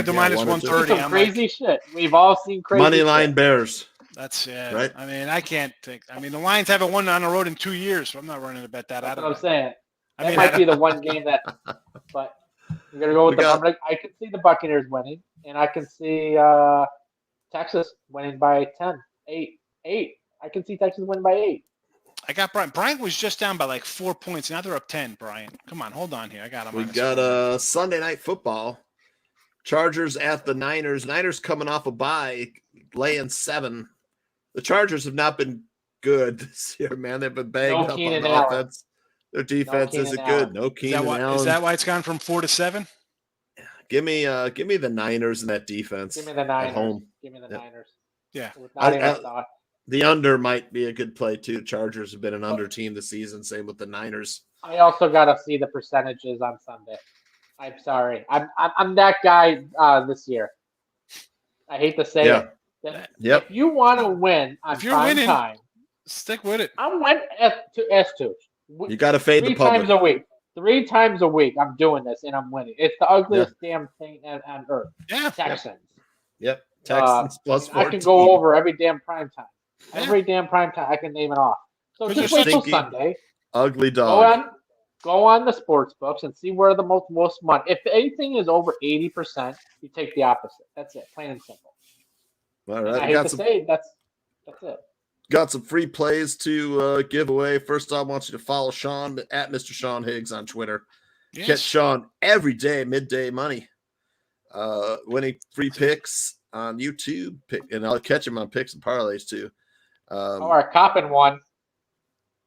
the -130. Some crazy shit. We've all seen crazy money line Bears. That's right. I mean, I can't take. I mean, the Lions haven't won on the road in 2 years, so I'm not running to bet that. That's what I'm saying. That might be the one game that. But we're gonna go with I can see the Buccaneers winning, and I can see Texas winning by 10, 8. I can see Texas winning by 8. I got Brian. Brian was just down by like 4 points. Now they're up 10. Brian, come on, hold on here. I got him. We got Sunday night football. Chargers at the Niners. Niners coming off a bye, laying 7. The Chargers have not been good this year, man. They've been banged up on the offense. Their defense isn't good. No Keenan Allen. Is that why it's gone from 4 to 7? Give me the Niners and that defense. Give me the Niners. At home. Give me the Niners. Yeah. The under might be a good play too. Chargers have been an under team this season. Same with the Niners. I also got to see the percentages on Sunday. I'm sorry. I'm that guy this year. I hate to say it. If you want to win on prime time, stick with it. I'm went S2. You got to fade the public. 3 times a week. 3 times a week, I'm doing this, and I'm winning. It's the ugliest damn thing on earth. Yeah. Texans. Yep. Texans plus 14. I can go over every damn prime time. Every damn prime time, I can name it off. So just wait till Sunday. Ugly dog. Go on the sports books and see where the most money. If anything is over 80%, you take the opposite. That's it, plain and simple. All right. I hate to say that's it. Got some free plays to give away. First, I want you to follow Sean at Mr. Sean Higgs on Twitter. Yes. Catch Sean every day, midday money. Winning free picks on YouTube. And I'll catch him on picks and parlays too. Our Coppin won.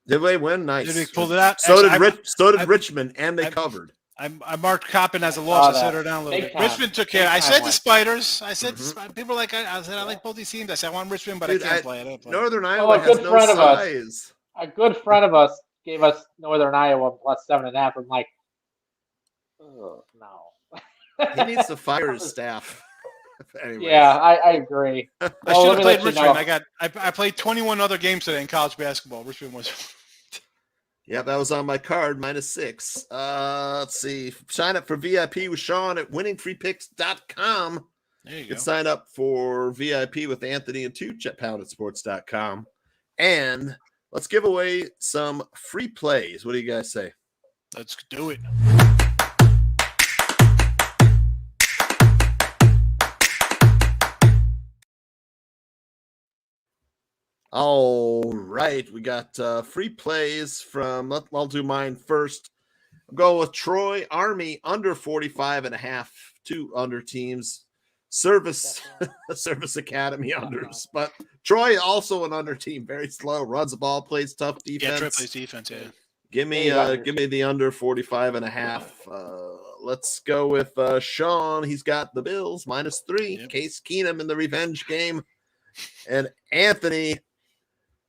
Did they win? Nice. Did they pull it out? So did Richmond, and they covered. I marked Coppin as a loss. I set her down a little Big bit. time. Richmond took care. Big I time said the win. Spiders. I said people like I said I like both these teams. I said I want Richmond, but Dude, I can't play. I didn't play. Northern Well, Iowa a has good no friend of us. size. A good friend of us gave us Northern Iowa plus 7.5. I'm like, oh, no. He needs to fire his staff. Anyways. Yeah, I agree. I Well, should let have me played let you Richmond. know. I played 21 other games today in college basketball. Richmond was. Yeah, that was on my card, -6. Let's see. Sign up for VIP with Sean at winningfreepicks.com. There you You go. can sign up for VIP with Anthony and Tooch at poundedsports.com. And let's give away some free plays. What do you guys say? Let's do it. All right. We got free plays from, I'll do mine first. I'm going with Troy Army under 45.5, 2 under teams. Service Academy unders, but Troy also an under team, very slow, runs the ball, plays tough defense. Yeah, Troy plays defense. Yeah. Give me the under 45.5. Let's go with Sean. He's got the Bills -3. Yep. Case Keenum in the revenge game, and Anthony.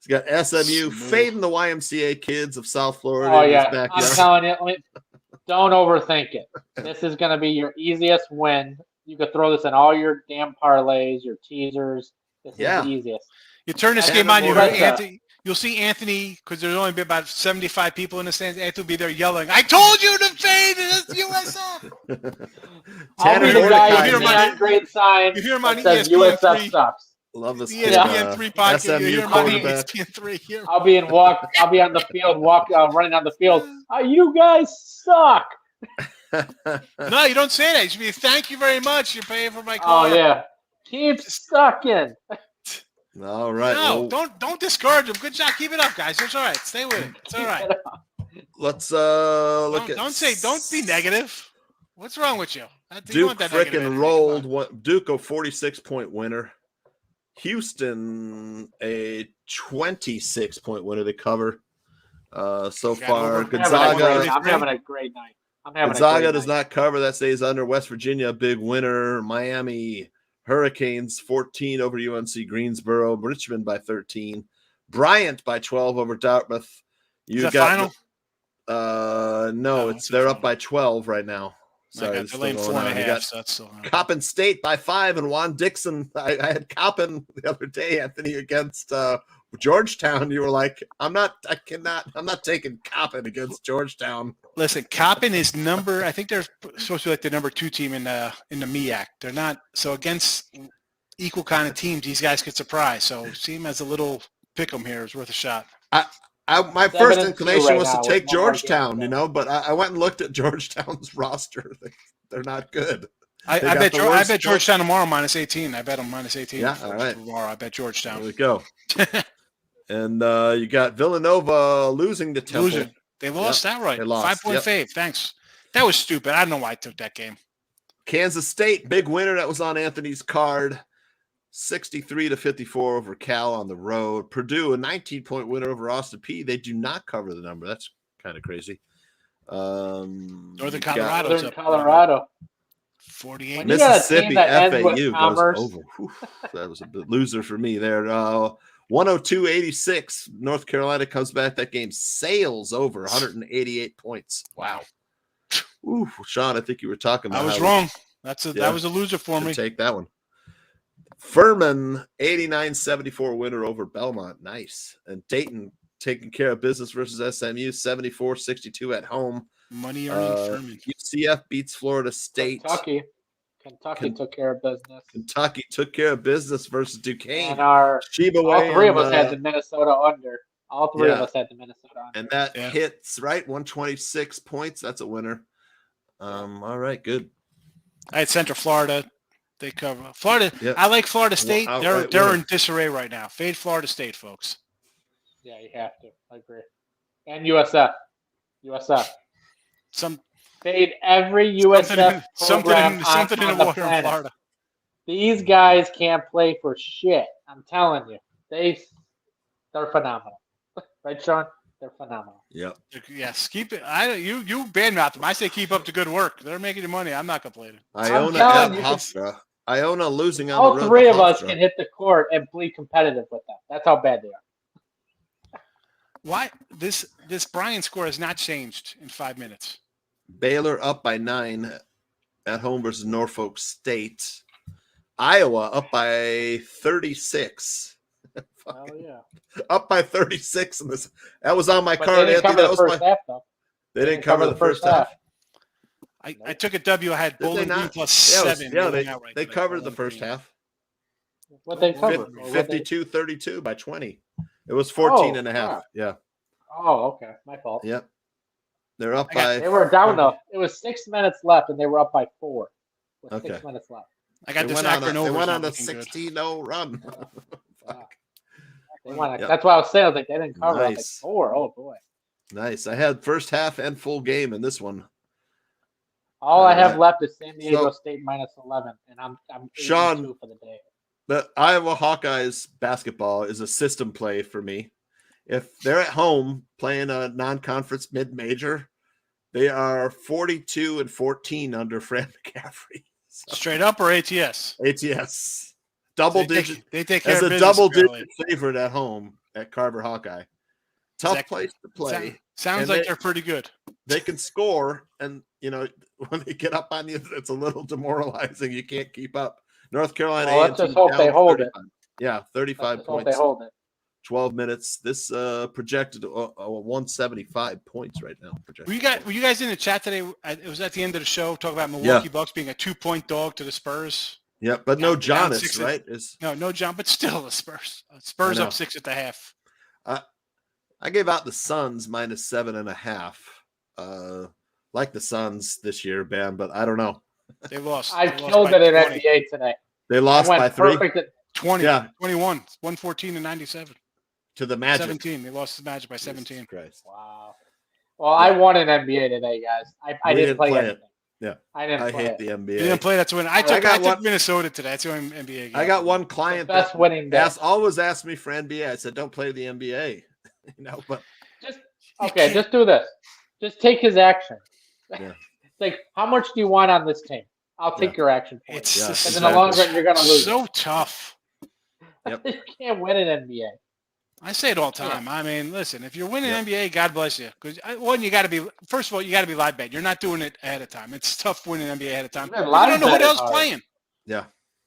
He's got SMU fading the YMCA kids of South Florida. Oh, in yeah. his backyard. I'm telling you, don't overthink it. This is going to be your easiest win. You could throw this in all your damn parlays, your teasers. This is the easiest. You turn this game on, you heard Anthony. You'll see Anthony, because there's only been about 75 people in the stands. Anthony will be there yelling, "I told you to fade this USF!" I'll be the guy in the great sign. You hear him on that says ESPN USF 3. sucks. Love this ESPN 3 podcast. SMU You hear him on quarterback. ESPN 3. I'll be on the field, running on the field. You guys suck. No, you don't say that. You should be, "Thank you very much. You're paying for my car." Oh yeah, keep sucking. All right. No, well, don't discourage them. Good job. Keep it up, guys. It's all right. Stay with it. It's all right. Let's look at. Don't be negative. What's wrong with you? Duke frickin' rolled. Duke a 46-point winner. Houston a 26-point winner to cover. So far, Gonzaga. I'm having a great night. Gonzaga does not cover. That stays under. West Virginia, big winner. Miami Hurricanes 14 over UNC Greensboro. Richmond by 13. Bryant by 12 over Dartmouth. Is that final? No, they're up by 12 right now. Sorry, they're laying 4.5. So that's still Coppin State by 5, and Juan Dixon. I had Coppin the other day, Anthony, against Georgetown. You were like, I'm not taking Coppin against Georgetown. Listen, Coppin is I think they're supposed to be like the number 2 team in the MEAC. They're not. So against equal kind of teams, these guys could surprise. So see him as a little pick 'em here is worth a shot. My first inclination was to take Georgetown, but I went and looked at Georgetown's roster. They're not good. I bet Georgetown tomorrow -18. I bet them -18. Yeah, all right. Tomorrow, I bet Georgetown. There we go. And you got Villanova losing to Temple. They lost outright. They lost. 5-point fave. Thanks. That was stupid. I don't know why I took that game. Kansas State, big winner. That was on Anthony's card. 63-54 over Cal on the road. Purdue, a 19-point winner over Austin Peay. They do not cover the number. That's kind of crazy. Northern Colorado. 48. Mississippi FAU goes over. Whew, that was a bit loser for me there. 102-86. North Carolina comes back. That game sails over 188 points. Wow. Ooh, Sean, I think you were talking about. I was wrong. That was a loser for me. Take that one. Furman, 89-74 winner over Belmont. Nice. And Dayton taking care of business versus SMU, 74-62 at home. Money earning Furman. UCF beats Florida State. Kentucky took care of business. Kentucky took care of business versus Duquesne. And all three of us had the Minnesota under. All three of us had the Minnesota under. And that hits, right? 126 points. That's a winner. All right, good. I had Central Florida. They cover Florida. Yep. I like Florida State. They're in disarray right now. Fade Florida State, folks. Yeah, you have to. I agree. And USF. Fade every USF program something in the water in Florida. These guys can't play for shit. I'm telling you. They're phenomenal. Right, Sean? They're phenomenal. Yep. Yes, keep it. You badmouth them. I say keep up the good work. They're making you money. I'm not complaining. Iona telling at you, Hofstra. Iona losing on All the road. three to of us Hofstra. can hit the court and be competitive with them. That's how bad they are. Why this Bryan score has not changed in 5 minutes? Baylor up by 9 at home versus Norfolk State. Iowa up by 36. Oh yeah. Up by 36 in this. That was on my But card, they didn't Anthony. cover the first half though. They didn't cover the first half. I took a W. I had Did they Bowling Green not? plus Yeah, 7. they covered the first half. What they cover? 52-32 by 20. It was 14 and a half. Wow. Yeah. Oh, okay. My fault. Yep. They're up by. They were down though. It was 6 minutes left, and they were up by 4 with 6 minutes left. I got They this went Akron over. They went on a 16-0 run. Wow. That's why I was saying. I was like, they didn't cover. I was like, Nice. 4. Oh boy. Nice. I had first half and full game in this one. All I have left is San Diego State minus 11, and I'm Sean, 8-2 for the day. The Iowa Hawkeyes basketball is a system play for me. If they're at home playing a non-conference mid-major, they are 42-14 under Fran McCaffrey. So, straight up or ATS? ATS. Double digit. They take care as of a business, double-digit favorite at home at Carver Hawkeye. Tough place to play. Sounds like they're pretty good. They can score, and when they get up on you, it's a little demoralizing. You can't keep up. North Carolina. Well, let's just hope they hold 35. it. Yeah, 35 points. Hope they hold it. 12 minutes. This projected 175 points right now. Were you guys in the chat today? It was at the end of the show. Talk about Milwaukee Bucks being a 2-point dog to the Spurs. Yeah, but no Giannis, right? No John, but still the Spurs. Spurs up 6 at the half. I gave out the Suns minus 7.5. Like the Suns this year, Ben, but I don't know. They lost. I killed it in NBA today. They lost by 3. 20, yeah. 21, 114-97. To the Magic. 17. They lost the Magic by 17. Christ. Wow. Well, I won an NBA today, guys. I didn't play anything. It. Yeah. I hate the NBA. You didn't play. That's when I took Minnesota today. That's the only NBA game. I got one client best winning day. Always asked me for NBA. I said, don't play the NBA. But just do this. Just take his action. Yeah. It's like, how much do you want on this team? I'll take your action points. It's in the long run, you're going to lose. So tough. Yep. You can't win an NBA. I say it all the time. I mean, listen, if you're winning NBA, God bless you. Because you got to be. First of all, you got to be live bet. You're not doing it ahead of time. It's tough winning NBA ahead of time. You don't know who else playing. Yeah.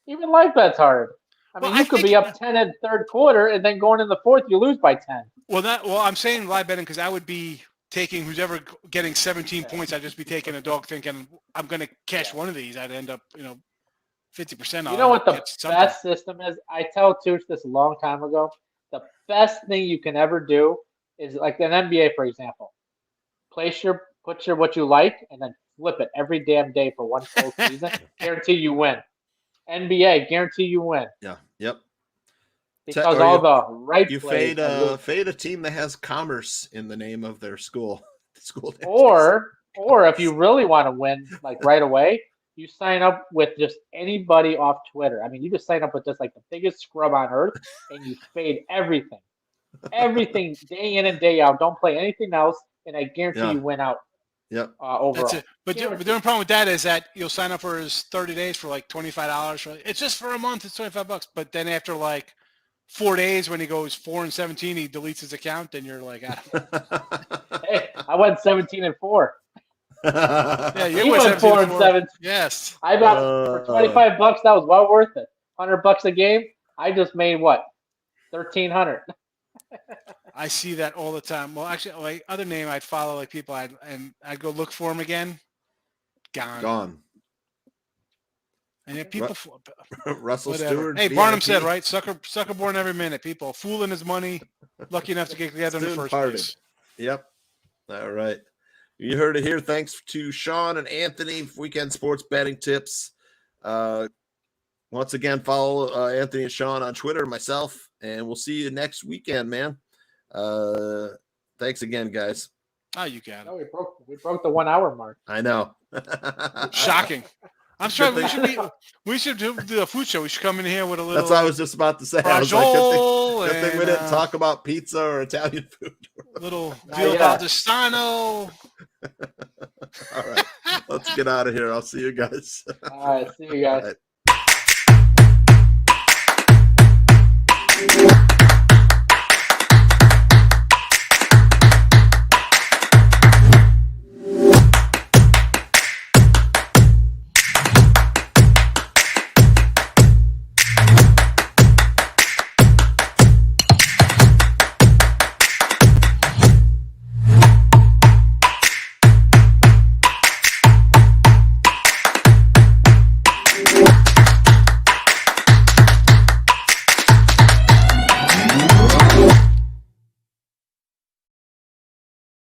Even live bet's hard. I mean, you could be up 10 in the third quarter, and then going in the fourth, you lose by 10. Well, I'm saying live betting because I would be taking who's ever getting 17 points. I'd just be taking a dog thinking I'm going to cash one of these. I'd end up, 50% on. You know what the best system is? I tell Tooch this a long time ago. The best thing you can ever do is like an NBA, for example. Put your what you like, and then flip it every damn day for one full season. Guarantee you win. NBA, guarantee you win. Yeah. Yep. Because all the right you plays. Fade a team that has commerce in the name of their school. Or if you really want to win like right away, you sign up with just anybody off Twitter. I mean, you just sign up with just like the biggest scrub on earth, and you fade everything. Everything day in and day out. Don't play anything else, and I guarantee you win out. Yep. Overall. That's it. But the only problem with that is that you'll sign up for his 30 days for like $25. It's just for a month. It's $25. But then after like 4 days, when he goes 4-17, he deletes his account. Then you're like, Hey, I went 17-4. Yeah, you went 4-7. Yes. I got for $25. That was well worth it. $100 a game. I just made what? $1,300. I see that all the time. Well, actually, like other name I'd follow, like people, I'd go look for him again. Gone. And if people, Russell Stewart. Hey, Barnum said right, sucker born every minute. People fooling his money, lucky enough to get together in the first place. Yep. All right. You heard it here. Thanks to Sean and Anthony, Weekend Sports Betting Tips. Once again, follow Anthony and Sean on Twitter, myself, and we'll see you next weekend, man. Thanks again, guys. Oh, you got it. We broke the 1 hour mark. I know. Shocking. I'm sorry. We should do the food show. We should come in here with a little. That's what I was just about to say. I was like, good thing we didn't talk about pizza or Italian food. Little Via Valdestano. All right, let's get out of here. I'll see you guys. All right, see you guys. All right.